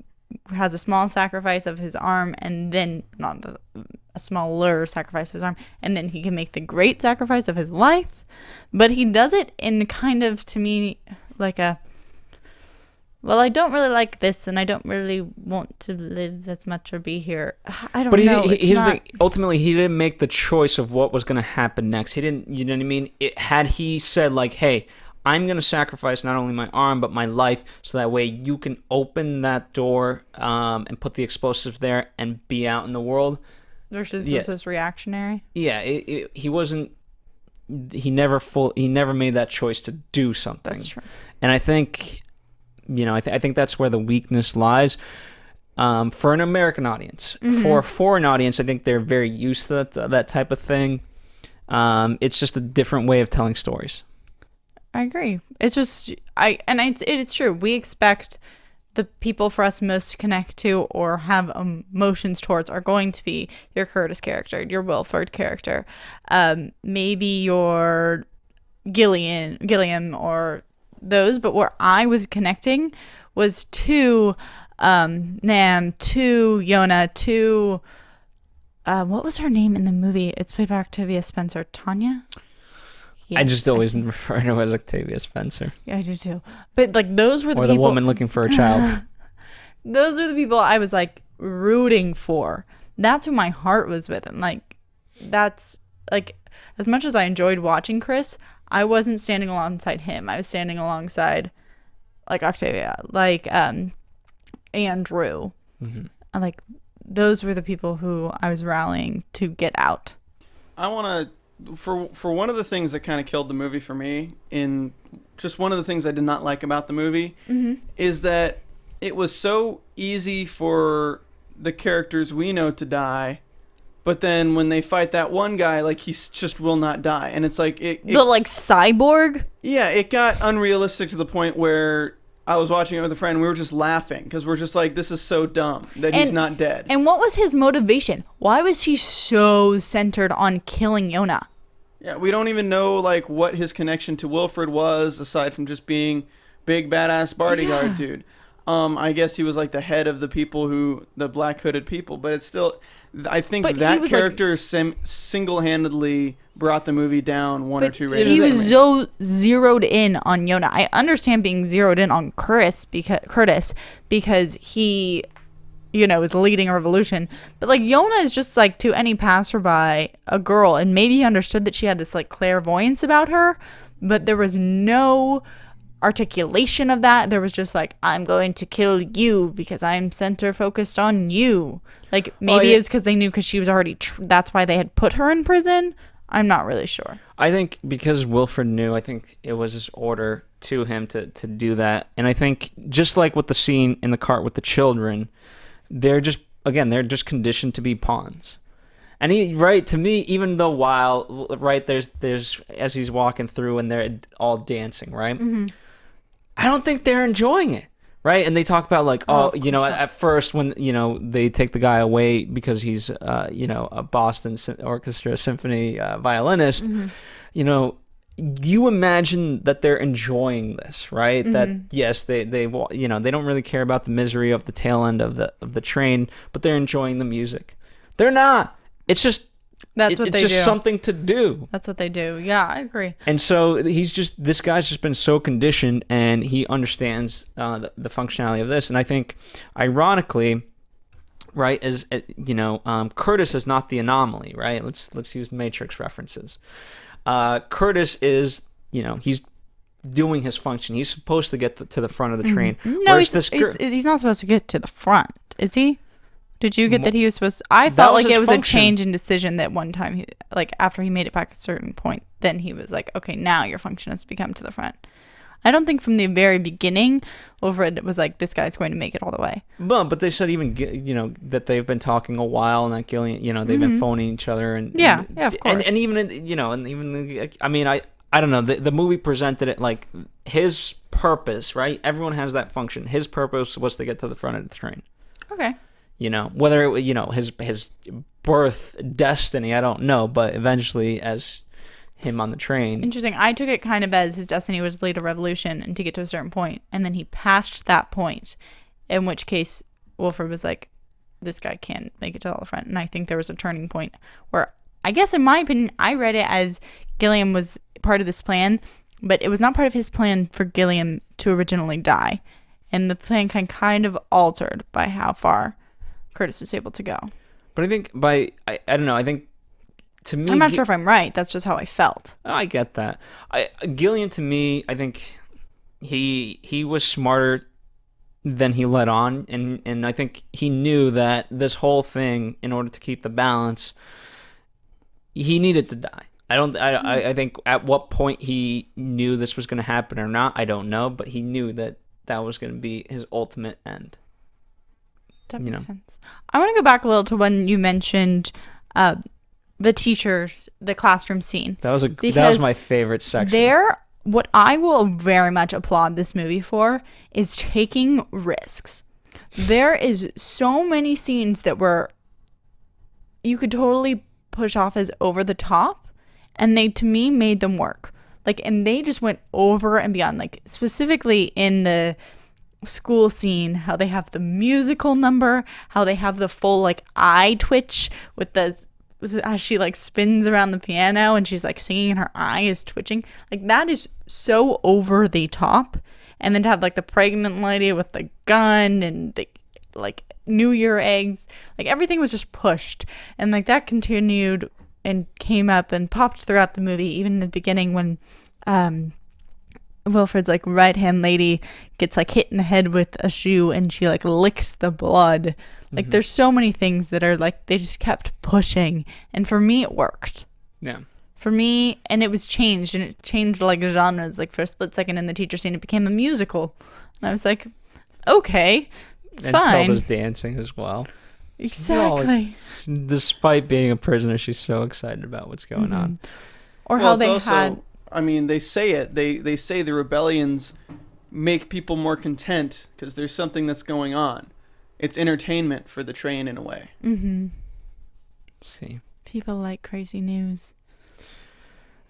has a small sacrifice of his arm, and then a smaller sacrifice of his arm, and then he can make the great sacrifice of his life. But he does it in kind of, to me, like well, I don't really like this, and I don't really want to live as much or be here. I don't know. Ultimately, he didn't make the choice of what was going to happen next. He didn't, you know what I mean? Had he said, like, hey, I'm going to sacrifice not only my arm, but my life, so that way you can open that door and put the explosives there and be out in the world. Versus just this reactionary. Yeah, he wasn't. He never made that choice to do something. That's true. And I think, I think that's where the weakness lies. For an American audience, for a foreign audience, I think they're very used to that type of thing. It's just a different way of telling stories. I agree. It's just it's true. We expect the people for us most to connect to or have emotions towards are going to be your Curtis character, your Wilford character, maybe your Gilliam or those. But where I was connecting was to Nam, to Yona, to what was her name in the movie? It's played by Octavia Spencer. Tanya? Yeah, I just always refer to her as Octavia Spencer. Yeah, I do too. But like those were the people, or the woman looking for a child. Those were the people I was like rooting for. That's who my heart was with, and like that's like as much as I enjoyed watching Chris, I wasn't standing alongside him. I was standing alongside like Octavia, like Andrew, and like those were the people who I was rallying to get out. I want to. For one of the things that kind of killed the movie for me, in just one of the things I did not like about the movie, is that it was so easy for the characters we know to die, but then when they fight that one guy, like he just will not die, and it's like the like cyborg. Yeah, it got unrealistic to the point where I was watching it with a friend. We were just laughing because we're just like, this is so dumb that he's not dead. And what was his motivation? Why was he so centered on killing Yona? Yeah, we don't even know like what his connection to Wilfred was, aside from just being big badass bodyguard dude. I guess he was like the head of the black hooded people, but it's still, I think that character single-handedly brought the movie down one or two ratings. He was so zeroed in on Yona. I understand being zeroed in on Curtis because he, is leading a revolution. But like Yona is just like to any passerby a girl, and maybe he understood that she had this like clairvoyance about her, but there was no articulation of that. There was just like, I'm going to kill you because I'm center focused on you. Like maybe it's because they knew because she was already that's why they had put her in prison. I'm not really sure. I think because Wilfred knew, I think it was his order to him to do that. And I think just like with the scene in the cart with the children, they're just conditioned to be pawns. And to me, even though there's as he's walking through and they're all dancing, right? Mm-hmm. I don't think they're enjoying it, right? And they talk about like, at first when, they take the guy away because he's, a Boston Orchestra Symphony violinist, you imagine that they're enjoying this, right? Mm-hmm. That yes, they don't really care about the misery of the tail end of the train, but they're enjoying the music. They're not. It's just it's just something to do. That's what they do. Yeah, I agree. And so this guy's just been so conditioned, and he understands the functionality of this. And I think, ironically, right, is Curtis is not the anomaly, right? Let's use the Matrix references. Curtis is, he's doing his function. He's supposed to get to the front of the train. No, he's not supposed to get to the front, is he? Did you get that he was supposed to? I That felt was like his it was function. a change in decision that one time, after he made it back a certain point, then he was like, okay, now your function has become to the front. I don't think from the very beginning, Wilfred was like, this guy's going to make it all the way. But they said even, that they've been talking a while, and that Gillian, they've been phoning each other. And of course. And even, I don't know, the movie presented it like his purpose, right? Everyone has that function. His purpose was to get to the front of the train. Okay. Whether it was, his birth destiny, I don't know, but eventually as him on the train. Interesting. I took it kind of as his destiny was to lead a revolution and to get to a certain point, and then he passed that point, in which case Wilfred was like, this guy can't make it to the front. And I think there was a turning point where, I guess in my opinion, I read it as Gilliam was part of this plan, but it was not part of his plan for Gilliam to originally die. And the plan kind of altered by how far Curtis was able to go. But I think I don't know, I think to me... I'm not sure if I'm right. That's just how I felt. I get that. Gilliam, to me, I think he was smarter than he let on, and I think he knew that this whole thing, in order to keep the balance, he needed to die. I think at what point he knew this was going to happen or not, I don't know, but he knew that was going to be his ultimate end. That makes sense. I want to go back a little to when you mentioned the teachers, the classroom scene. That was my favorite section. What I will very much applaud this movie for is taking risks. There is so many scenes that you could totally push off as over the top, and they, to me, made them work. And they just went over and beyond. Specifically in the school scene, how they have the musical number, how they have the full eye twitch with as she spins around the piano and she's singing and her eye is twitching. That is so over the top. And then to have the pregnant lady with the gun and the New Year eggs, everything was just pushed, and that continued and came up and popped throughout the movie, even in the beginning when Wilfred's right hand lady gets hit in the head with a shoe and she licks the blood. There's so many things that are they just kept pushing, and for me it worked. Yeah. For me, and it was changed, and it changed genres. For a split second in the teacher scene, it became a musical, and I was like, okay, fine. And Tilda's dancing as well. Exactly. Despite being a prisoner, she's so excited about what's going on. Or how they had. I mean, they say it. They say the rebellions make people more content because there's something that's going on. It's entertainment for the train in a way. Mm-hmm. Let's see. People like crazy news.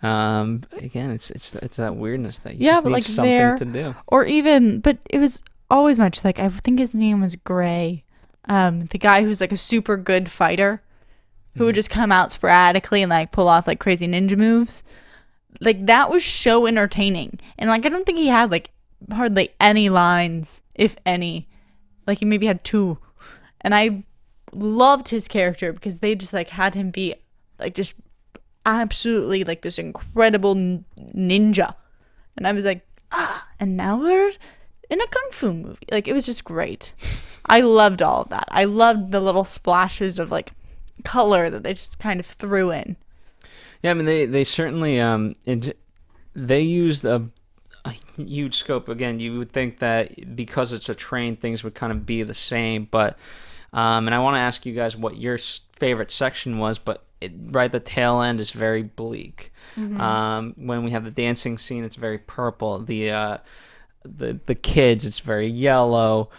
Again, it's that weirdness that you just need something to do. Or even, but it was always much I think his name was Gray. The guy who's a super good fighter who would just come out sporadically and pull off crazy ninja moves. That was so entertaining. And I don't think he had hardly any lines, if any. He maybe had 2. And I loved his character because they just had him be just absolutely this incredible ninja. And I was and now we're in a kung fu movie. It was just great. I loved all of that. I loved the little splashes of color that they just kind of threw in. Yeah, I mean they certainly they used a huge scope. Again, you would think that because it's a train, things would kind of be the same. But and I want to ask you guys what your favorite section was. But right at the tail end is very bleak. Mm-hmm. When we have the dancing scene, it's very purple. The kids, it's very yellow.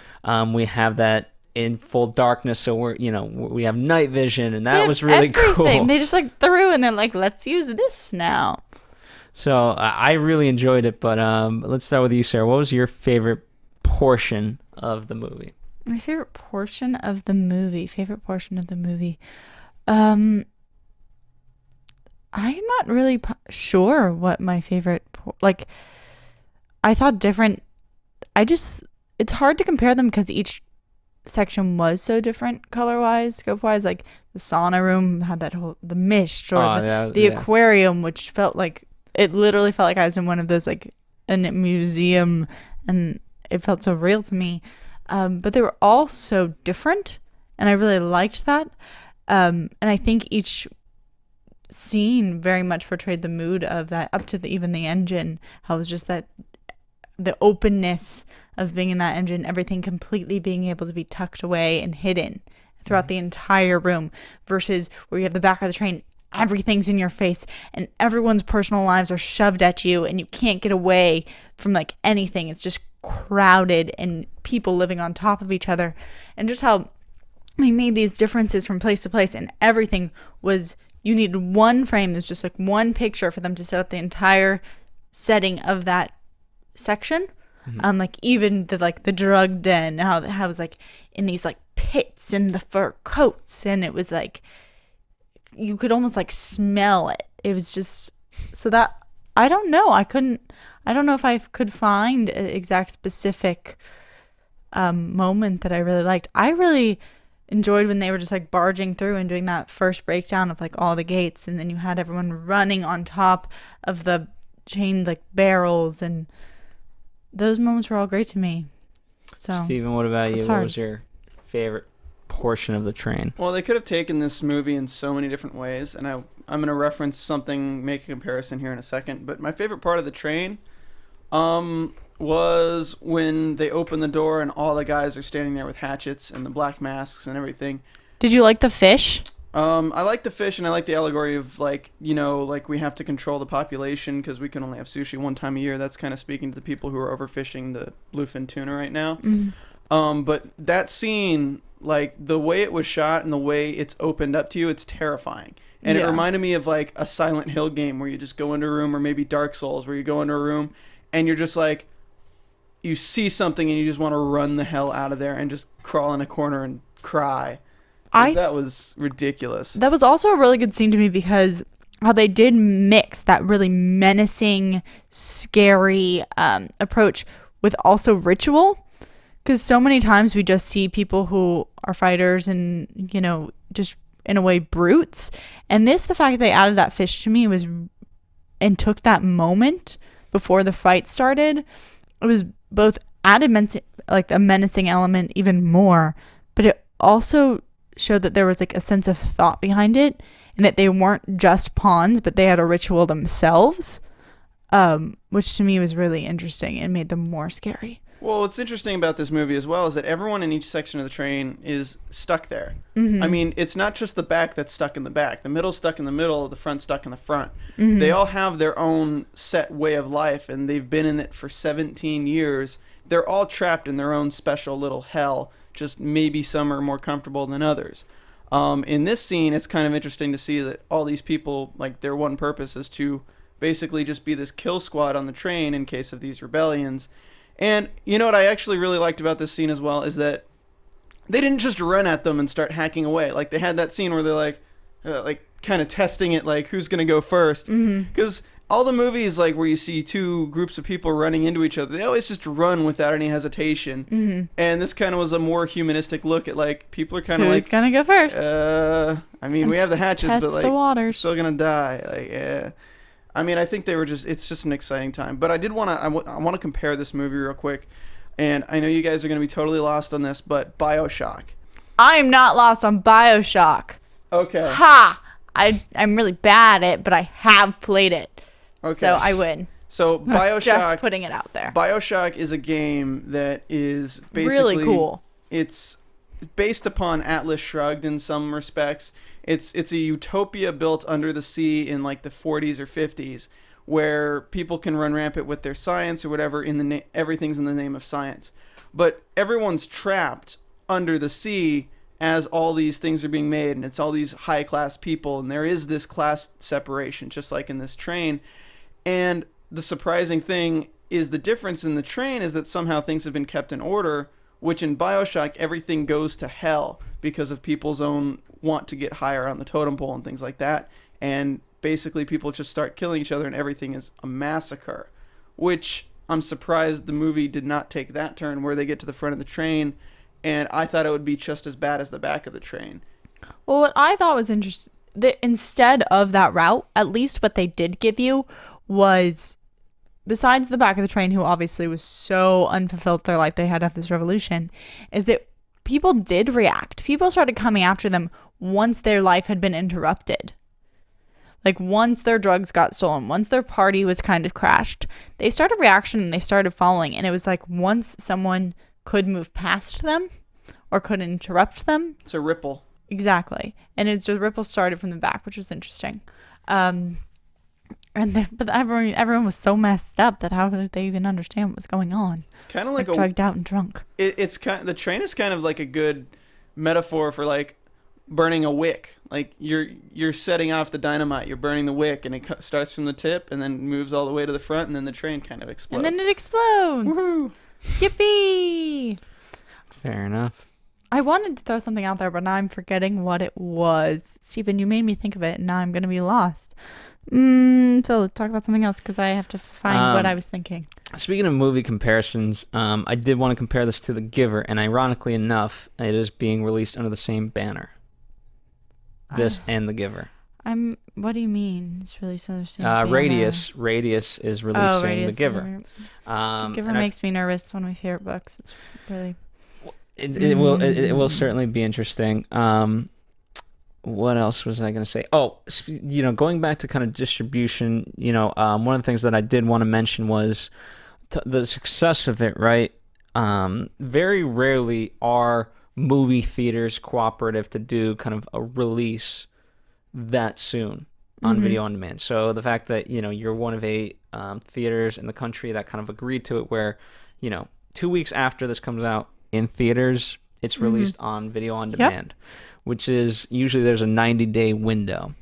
We have that in full darkness, so we have night vision, and that was really cool. They just threw in and let's use this now. So I really enjoyed it, but let's start with you, Sarah. What was your favorite portion of the movie? My favorite portion of the movie. I'm not really sure what my favorite. I thought different. It's hard to compare them because each section was so different color-wise, scope-wise. Like the sauna room had the mist, or the aquarium, which felt like, it literally felt like I was in one of those, like, in a museum, and it felt so real to me. But they were all so different, and I really liked that. And I think each scene very much portrayed the mood of that, up to even the engine, how it was just that the openness of being in that engine, everything completely being able to be tucked away and hidden throughout the entire room, versus where you have the back of the train, everything's in your face and everyone's personal lives are shoved at you and you can't get away from like anything. It's just crowded and people living on top of each other, and just how we made these differences from place to place, and everything was, you needed one frame. There's just like one picture for them to set up the entire setting of that section. Like even the drug den, how it was like in these like pits and the fur coats, and it was like you could almost like smell it. It was just, so that, I don't know if I could find an exact specific moment that I really liked. I really enjoyed when they were just like barging through and doing that first breakdown of like all the gates, and then you had everyone running on top of the chained like barrels, and those moments were all great to me. So Steven, what about you? hard. What was your favorite portion of the train? Well, they could have taken this movie in so many different ways, and I'm going to reference something, make a comparison here in a second, but my favorite part of the train was when they open the door and all the guys are standing there with hatchets and the black masks and everything. Did you like the fish? I like the fish, and I like the allegory of, like, you know, like we have to control the population because we can only have sushi one time a year. That's kind of speaking to the people who are overfishing the bluefin tuna right now. But that scene, like the way it was shot and the way it's opened up to you, it's terrifying. And it reminded me of like a Silent Hill game where you just go into a room, or maybe Dark Souls where you go into a room and you're just like, you see something and you just want to run the hell out of there and just crawl in a corner and cry. That was ridiculous. That was also a really good scene to me, because how they did mix that really menacing, scary approach with also ritual. Because so many times we just see people who are fighters and, you know, just in a way brutes. And the fact that they added that fish to me was, and took that moment before the fight started, it was both added like a menacing element even more, but it also showed that there was like a sense of thought behind it, and that they weren't just pawns, but they had a ritual themselves, which to me was really interesting and made them more scary. Well, what's interesting about this movie as well is that everyone in each section of the train is stuck there. I mean, it's not just the back that's stuck in the back. The middle's stuck in the middle, the front's stuck in the front. They all have their own set way of life, and they've been in it for 17 years. They're all trapped in their own special little hell, just maybe some are more comfortable than others. In this scene, it's kind of interesting to see that all these people, like, their one purpose is to basically just be this kill squad on the train in case of these rebellions. And you know what I actually really liked about this scene as well is that they didn't just run at them and start hacking away. Like, they had that scene where they're like kind of testing it, like who's gonna go first. Because all the movies, like where you see two groups of people running into each other, they always just run without any hesitation. And this kind of was a more humanistic look at, like, people are kind of like, who's gonna go first? I mean, we have the hatchets, but like, the waters. we're still gonna die. Like, yeah. I mean, I think they were it's just an exciting time. But I did want to, I want to compare this movie real quick. And I know you guys are going to be totally lost on this, but BioShock. I'm not lost on BioShock. Okay. Ha! I'm really bad at it, but I have played it. Okay. So I win. So BioShock. Just putting it out there. BioShock is a game that is basically really cool. It's based upon Atlas Shrugged in some respects. It's a utopia built under the sea in like the 40s or 50s, where people can run rampant with their science or whatever. Everything's in the name of science, but everyone's trapped under the sea as all these things are being made, and it's all these high class people, and there is this class separation, just like in this train. And the surprising thing is the difference in the train is that somehow things have been kept in order, which in BioShock everything goes to hell because of people's own want to get higher on the totem pole and things like that. And basically people just start killing each other and everything is a massacre, which I'm surprised the movie did not take that turn where they get to the front of the train and I thought it would be just as bad as the back of the train. Well, what I thought was interesting, that instead of that route, at least what they did give you was, besides the back of the train, who obviously was so unfulfilled with their life they had at this revolution, is that people did react. People started coming after them once their life had been interrupted. Like, once their drugs got stolen, once their party was kind of crashed, they started reaction and they started following. And it was like, once someone could move past them or could interrupt them. It's a ripple. Exactly. And it's just ripple started from the back, which was interesting. But everyone was so messed up that how did they even understand what was going on? It's kind of like drugged out and drunk. The train is kind of like a good metaphor for like burning a wick. Like you're setting off the dynamite, you're burning the wick, and it starts from the tip and then moves all the way to the front, and then the train kind of explodes. And then it explodes. Woohoo! Yippee! Fair enough. I wanted to throw something out there, but now I'm forgetting what it was. Steven, you made me think of it, and now I'm going to be lost. So let's talk about something else, because I have to find what I was thinking. Speaking of movie comparisons, I did want to compare this to The Giver, and ironically enough, it is being released under the same banner. This and The Giver. What do you mean? It's released under the same banner? Radius is releasing Radius The Giver. The Giver makes me nervous. It's one of my favorite books. It's really... It will certainly be interesting. What else was I going to say? Oh, going back to kind of distribution, one of the things that I did want to mention was the success of it, right? Very rarely are movie theaters cooperative to do kind of a release that soon on video on demand. So the fact that, you're one of 8 theaters in the country that kind of agreed to it where, 2 weeks after this comes out in theaters, it's released on video on demand. Which is usually there's a 90-day window.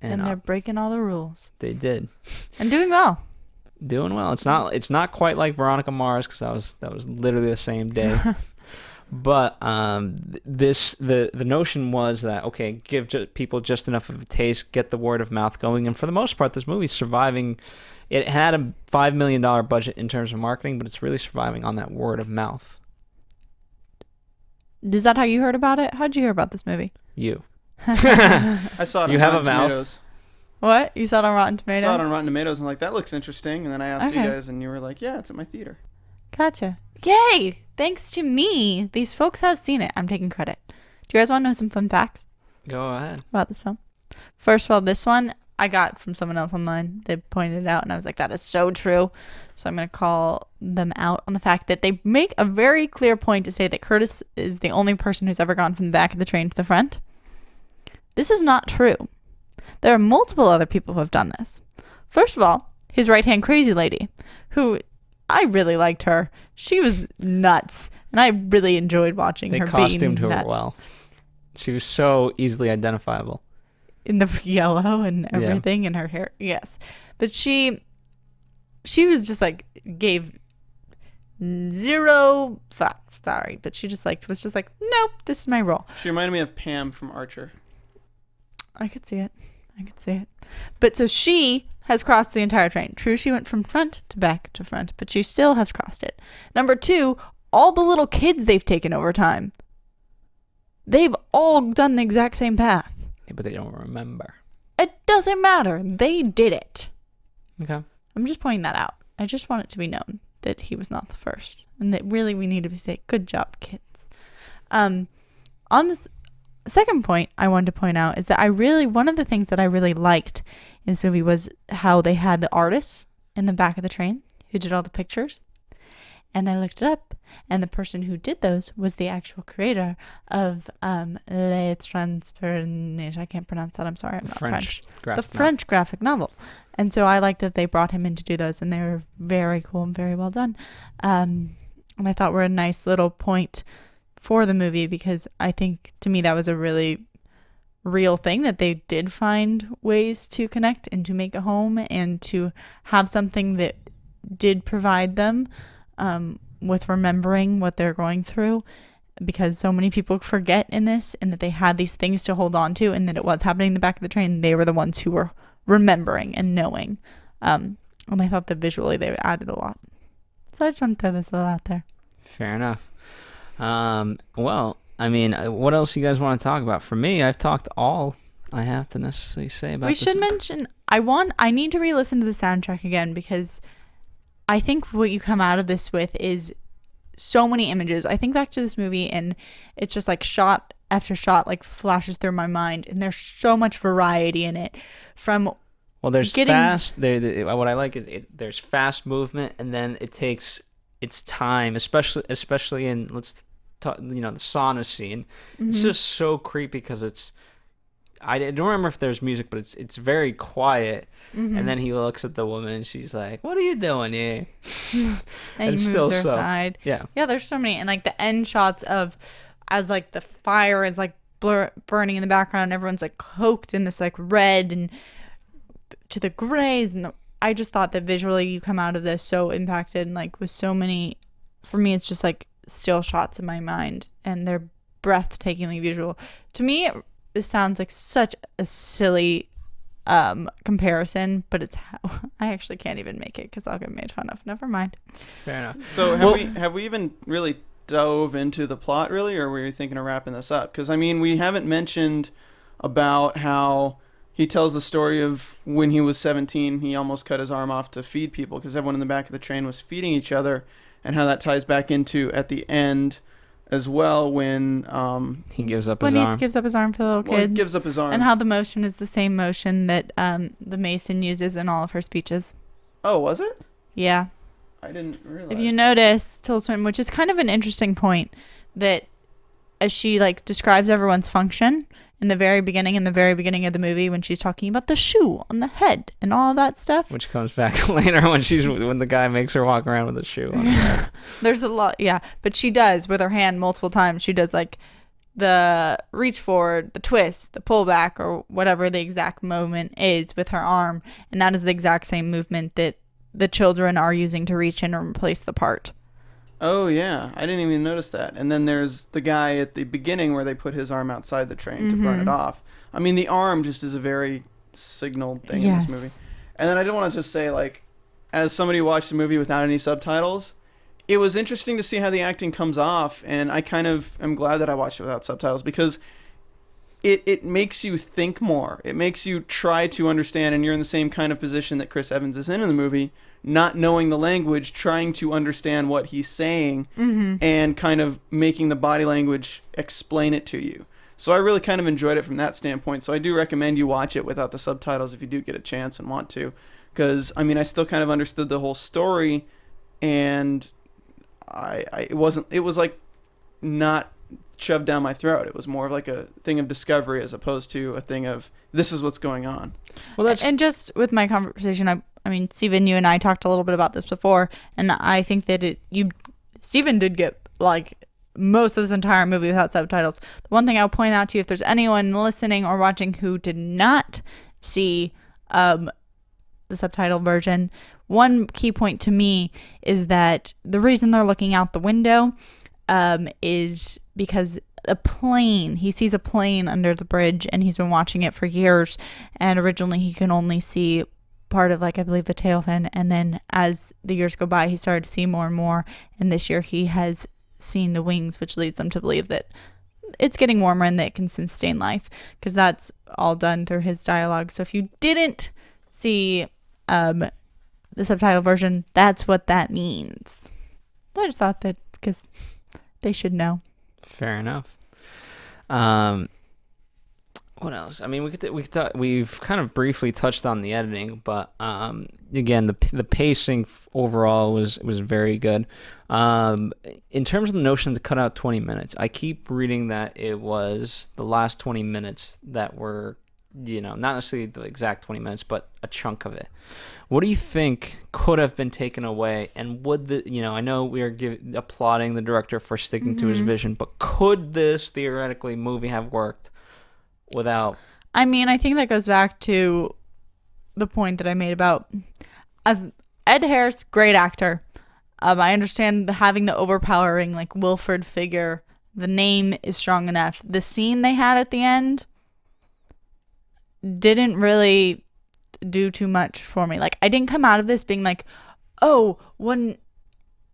And they're breaking all the rules. They did. And doing well. Doing well. It's not quite like Veronica Mars, because that was literally the same day. But the notion was that, okay, give people just enough of a taste, get the word of mouth going, and for the most part, this movie's surviving. It had a $5 million budget in terms of marketing, but it's really surviving on that word of mouth. Is that how you heard about it? How'd you hear about this movie? You. I saw it on You have Rotten a mouth? Tomatoes. What? You saw it on Rotten Tomatoes? I saw it on Rotten Tomatoes and like, that looks interesting. And then I asked you guys and you were like, yeah, it's at my theater. Gotcha. Yay! Thanks to me, these folks have seen it. I'm taking credit. Do you guys want to know some fun facts? Go ahead. About this film? First of all, this one I got from someone else online. They pointed it out and I was like, that is so true. So I'm going to call them out on the fact that they make a very clear point to say that Curtis is the only person who's ever gone from the back of the train to the front. This is not true. There are multiple other people who have done this. First of all, his right-hand crazy lady, who I really liked her. She was nuts, and I really enjoyed watching her being nuts. They costumed her well. She was so easily identifiable. In the yellow and everything, and her hair, yes. But she was just like, gave zero thoughts, sorry. But she just was just like, nope, this is my role. She reminded me of Pam from Archer. I could see it. But so she has crossed the entire train. True, she went from front to back to front, but she still has crossed it. Number 2, all the little kids they've taken over time. They've all done the exact same path. Yeah, but they don't remember. It doesn't matter. They did it. Okay. I'm just pointing that out. I just want it to be known that he was not the first. And that really we need to say, good job, kids. On this second point I wanted to point out is that one of the things that I really liked in this movie was how they had the artists in the back of the train who did all the pictures. And I looked it up, and the person who did those was the actual creator of Les Transperceneige. I can't pronounce that. I'm sorry. I'm not French. The French graphic novel. And so I liked that they brought him in to do those, and they were very cool and very well done. And I thought were a nice little point for the movie, because I think, to me, that was a really real thing, that they did find ways to connect and to make a home and to have something that did provide them with remembering what they're going through, because so many people forget in this, and that they had these things to hold on to, and that it was happening in the back of the train. They were the ones who were remembering and knowing. And I thought that visually they added a lot. So I just want to throw this a little out there. Fair enough. Well, I mean, what else you guys want to talk about? For me, I've talked all I have to necessarily say about We this. should mention, I need to re-listen to the soundtrack again, because I think what you come out of this with is so many images. I think back to this movie and it's just like shot after shot like flashes through my mind, and there's so much variety in it. From there's fast. What I like is there's fast movement, and then it takes its time, especially in let's talk, the sauna scene. Mm-hmm. It's just so creepy because it's. I don't remember if there's music, but it's very quiet. Mm-hmm. And then he looks at the woman, and she's like, "What are you doing here?" and he moves her aside. Yeah. There's so many, and like the end shots of as like the fire is like burning in the background, and everyone's like cloaked in this like red and to the grays, and I just thought that visually you come out of this so impacted, and like with so many. For me, it's just like still shots in my mind, and they're breathtakingly visual. To me, this sounds like such a silly comparison, but it's how I actually can't even make it because I'll get made fun of. Never mind. Fair enough. So have we even really dove into the plot really, or were you thinking of wrapping this up? Because I mean, we haven't mentioned about how he tells the story of when he was 17, he almost cut his arm off to feed people because everyone in the back of the train was feeding each other, and how that ties back into at the end as well when he gives up his arm. When he gives up his arm for the little kids. He gives up his arm. And how the motion is the same motion that the Mason uses in all of her speeches. Oh, was it? Yeah. I didn't realize. If you notice, Tilda Swinton, which is kind of an interesting point, that as she like describes everyone's function in the very beginning of the movie when she's talking about the shoe on the head and all of that stuff. Which comes back later when the guy makes her walk around with a shoe on her head. There's a lot, yeah. But she does with her hand multiple times. She does like the reach forward, the twist, the pull back, or whatever the exact movement is with her arm. And that is the exact same movement that the children are using to reach in and replace the part. Oh, yeah. I didn't even notice that. And then there's the guy at the beginning where they put his arm outside the train to burn it off. I mean, the arm just is a very signal thing in this movie. And then I didn't want to just say, like, as somebody who watched the movie without any subtitles, it was interesting to see how the acting comes off. And I kind of am glad that I watched it without subtitles because it makes you think more. It makes you try to understand, and you're in the same kind of position that Chris Evans is in the movie, not knowing the language, trying to understand what he's saying, and kind of making the body language explain it to you. So I really kind of enjoyed it from that standpoint. So I do recommend you watch it without the subtitles if you do get a chance and want to. Because, I mean, I still kind of understood the whole story, and it was like not shoved down my throat. It was more of like a thing of discovery as opposed to a thing of this is what's going on. Well, and just with my conversation, I mean, Steven, you and I talked a little bit about this before, and I think that Steven did get like most of this entire movie without subtitles. The one thing I'll point out to you, if there's anyone listening or watching who did not see the subtitle version, one key point to me is that the reason they're looking out the window is because he sees a plane under the bridge, and he's been watching it for years, and originally he can only see part of, like, I believe the tail fin, and then as the years go by he started to see more and more, and this year he has seen the wings, which leads them to believe that it's getting warmer and that it can sustain life, because that's all done through his dialogue. So if you didn't see the subtitle version, that's what that means. I just thought that because they should know. Fair enough. What else? I mean, we've kind of briefly touched on the editing, but again, the pacing overall was very good. In terms of the notion to cut out 20 minutes, I keep reading that it was the last 20 minutes that were, not necessarily the exact 20 minutes, but a chunk of it. What do you think could have been taken away? And would I know we are applauding the director for sticking to his vision, but could this theoretically movie have worked without? I mean, I think that goes back to the point that I made about as Ed Harris, great actor. I understand having the overpowering, like, Wilford figure. The name is strong enough. The scene they had at the end didn't really do too much for me. Like, I didn't come out of this being like, oh, when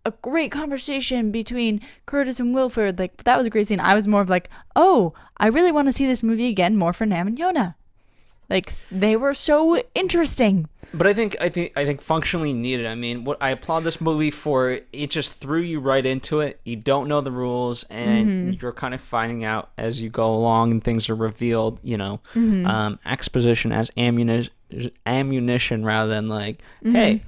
a great conversation between Curtis and Wilford. Like, that was a great scene. I was more of like, oh, I really want to see this movie again more for Nam and Yona. Like, they were so interesting. But I think functionally needed. I mean, what I applaud this movie for, it just threw you right into it. You don't know the rules, and you're kind of finding out as you go along, and things are revealed. You know, exposition as ammunition rather than like, hey,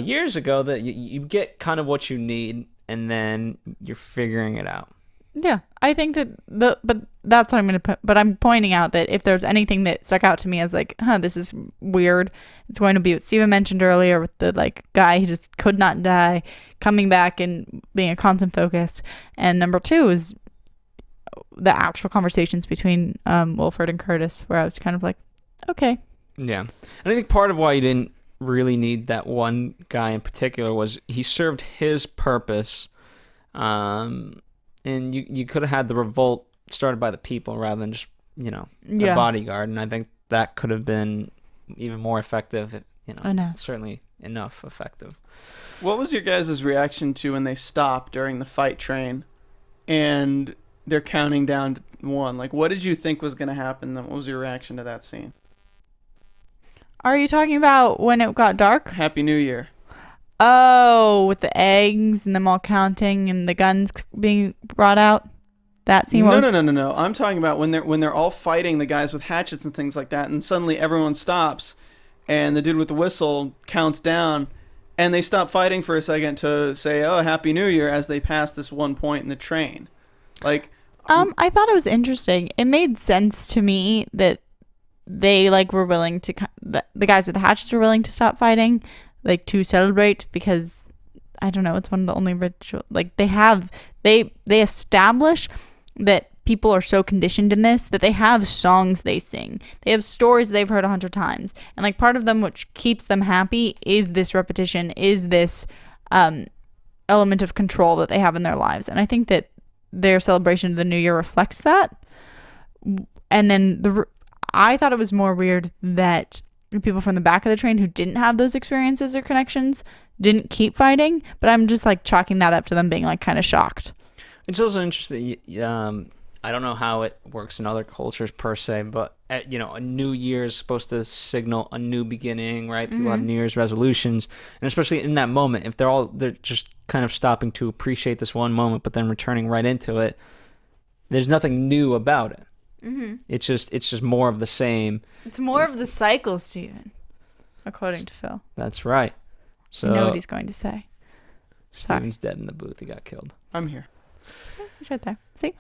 years ago that you get kind of what you need, and then you're figuring it out. Yeah, I think that but that's what I'm going to put. But I'm pointing out that if there's anything that stuck out to me as like, this is weird, it's going to be what Steven mentioned earlier with the like guy who just could not die, coming back and being a constant focus. And number 2 is the actual conversations between Wilford and Curtis, where I was kind of like, okay. Yeah, and I think part of why you didn't really need that one guy in particular was he served his purpose. And you could have had the revolt started by the people rather than just, the bodyguard. And I think that could have been even more effective, certainly enough effective. What was your guys' reaction to when they stopped during the fight train and they're counting down to 1? Like, what did you think was going to happen? What was your reaction to that scene? Are you talking about when it got dark? Happy New Year. Oh, with the eggs and them all counting and the guns being brought out. That scene was... No. I'm talking about when they're all fighting the guys with hatchets and things like that, and suddenly everyone stops, and the dude with the whistle counts down, and they stop fighting for a second to say, "Oh, Happy New Year," as they pass this one point in the train. Like, I thought it was interesting. It made sense to me that they were willing to... The guys with the hatchets were willing to stop fighting, to celebrate, because I don't know, it's one of the only ritual they establish that people are so conditioned in this that they have songs they sing, they have stories they've heard 100 times, and part of them which keeps them happy is this repetition, is this element of control that they have in their lives. And I think that their celebration of the new year reflects that. And then I thought it was more weird that people from the back of the train who didn't have those experiences or connections didn't keep fighting, but I'm just chalking that up to them being kind of shocked. It's also interesting. I don't know how it works in other cultures per se, but a new year is supposed to signal a new beginning, right? People have New Year's resolutions, and especially in that moment, if they're just kind of stopping to appreciate this one moment, but then returning right into it, there's nothing new about it. It's just more of the same. It's more of the cycle, Steven, according to Phil. That's right. So you know what he's going to say. Steven's dead in the booth. He got killed. I'm here. He's right there. See?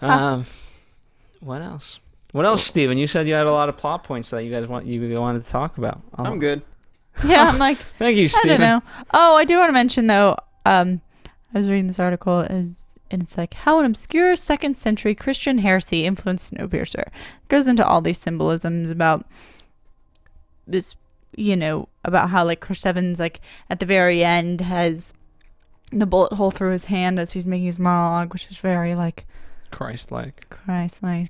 What else? What else, Steven? You said you had a lot of plot points that you wanted to talk about. I'm good. Yeah, I'm like, thank you, Steven. I don't know. Oh, I do want to mention though. I was reading this article and it's how an obscure 2nd century Christian heresy influenced Snowpiercer. It goes into all these symbolisms about this, about how Chris Evans at the very end has the bullet hole through his hand as he's making his monologue, which is very Christ-like,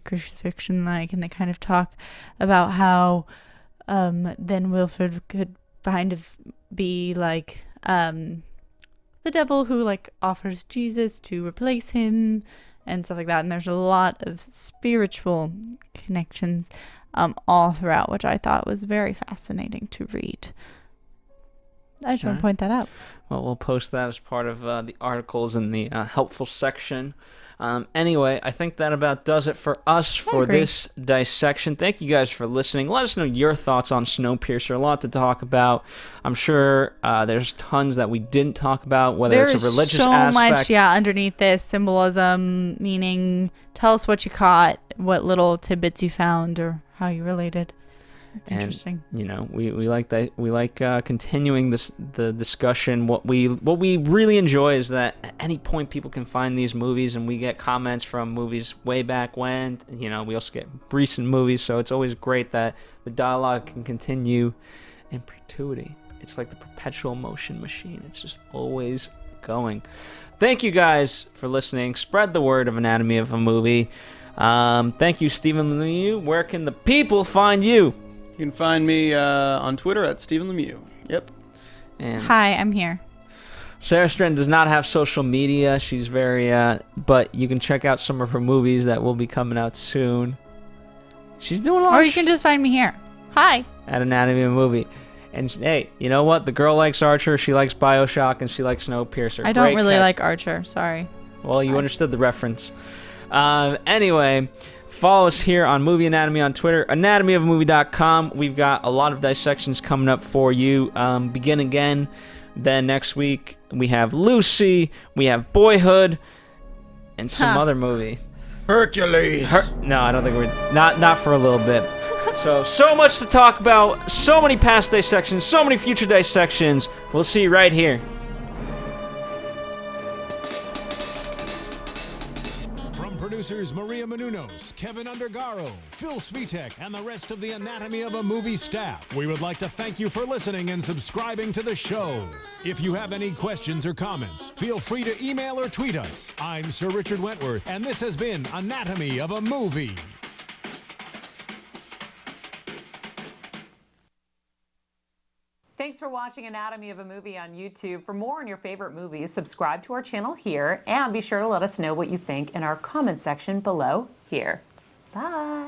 crucifixion-like, and they kind of talk about how then Wilford could kind of be the devil who offers Jesus to replace him and stuff like that. And there's a lot of spiritual connections all throughout, which I thought was very fascinating to read. I just want to point that out. Well, we'll post that as part of the articles in the helpful section. Anyway, I think that about does it for us for this dissection. Thank you guys for listening. Let us know your thoughts on Snowpiercer. A lot to talk about. I'm sure there's tons that we didn't talk about, whether it's a religious aspect. There's so much, underneath this. Symbolism, meaning, tell us what you caught, what little tidbits you found, or how you related. It's interesting. We like that. We like continuing the discussion. What we really enjoy is that at any point people can find these movies, and we get comments from movies way back when. We also get recent movies, so it's always great that the dialogue can continue in perpetuity. It's like the perpetual motion machine. It's just always going. Thank you guys for listening. Spread the word of Anatomy of a Movie. Thank you, Stephen Lemieux. Where can the people find you? You can find me on Twitter at Stephen Lemieux. Yep. And hi, I'm here. Sara Stretton does not have social media. She's very, but you can check out some of her movies that will be coming out soon. She's doing a lot. Or you can just find me here. Hi. At Anatomy of a Movie. And hey, you know what? The girl likes Archer, she likes BioShock, and she likes Snowpiercer. I don't Great really catch. like Archer. Sorry. Well, you understood the reference. Anyway, follow us here on Movie Anatomy on Twitter, anatomyofmovie.com. We've got a lot of dissections coming up for you. Begin Again. Then next week, we have Lucy, we have Boyhood, and some other movie. Hercules. No, I don't think we're... Not for a little bit. So much to talk about. So many past dissections. So many future dissections. We'll see you right here. From producers Maria Menounos, Kevin Undergaro, Phil Svitek, and the rest of the Anatomy of a Movie staff, we would like to thank you for listening and subscribing to the show. If you have any questions or comments, feel free to email or tweet us. I'm Sir Richard Wentworth, and this has been Anatomy of a Movie. Thanks for watching Anatomy of a Movie on YouTube. For more on your favorite movies, subscribe to our channel here and be sure to let us know what you think in our comment section below here. Bye.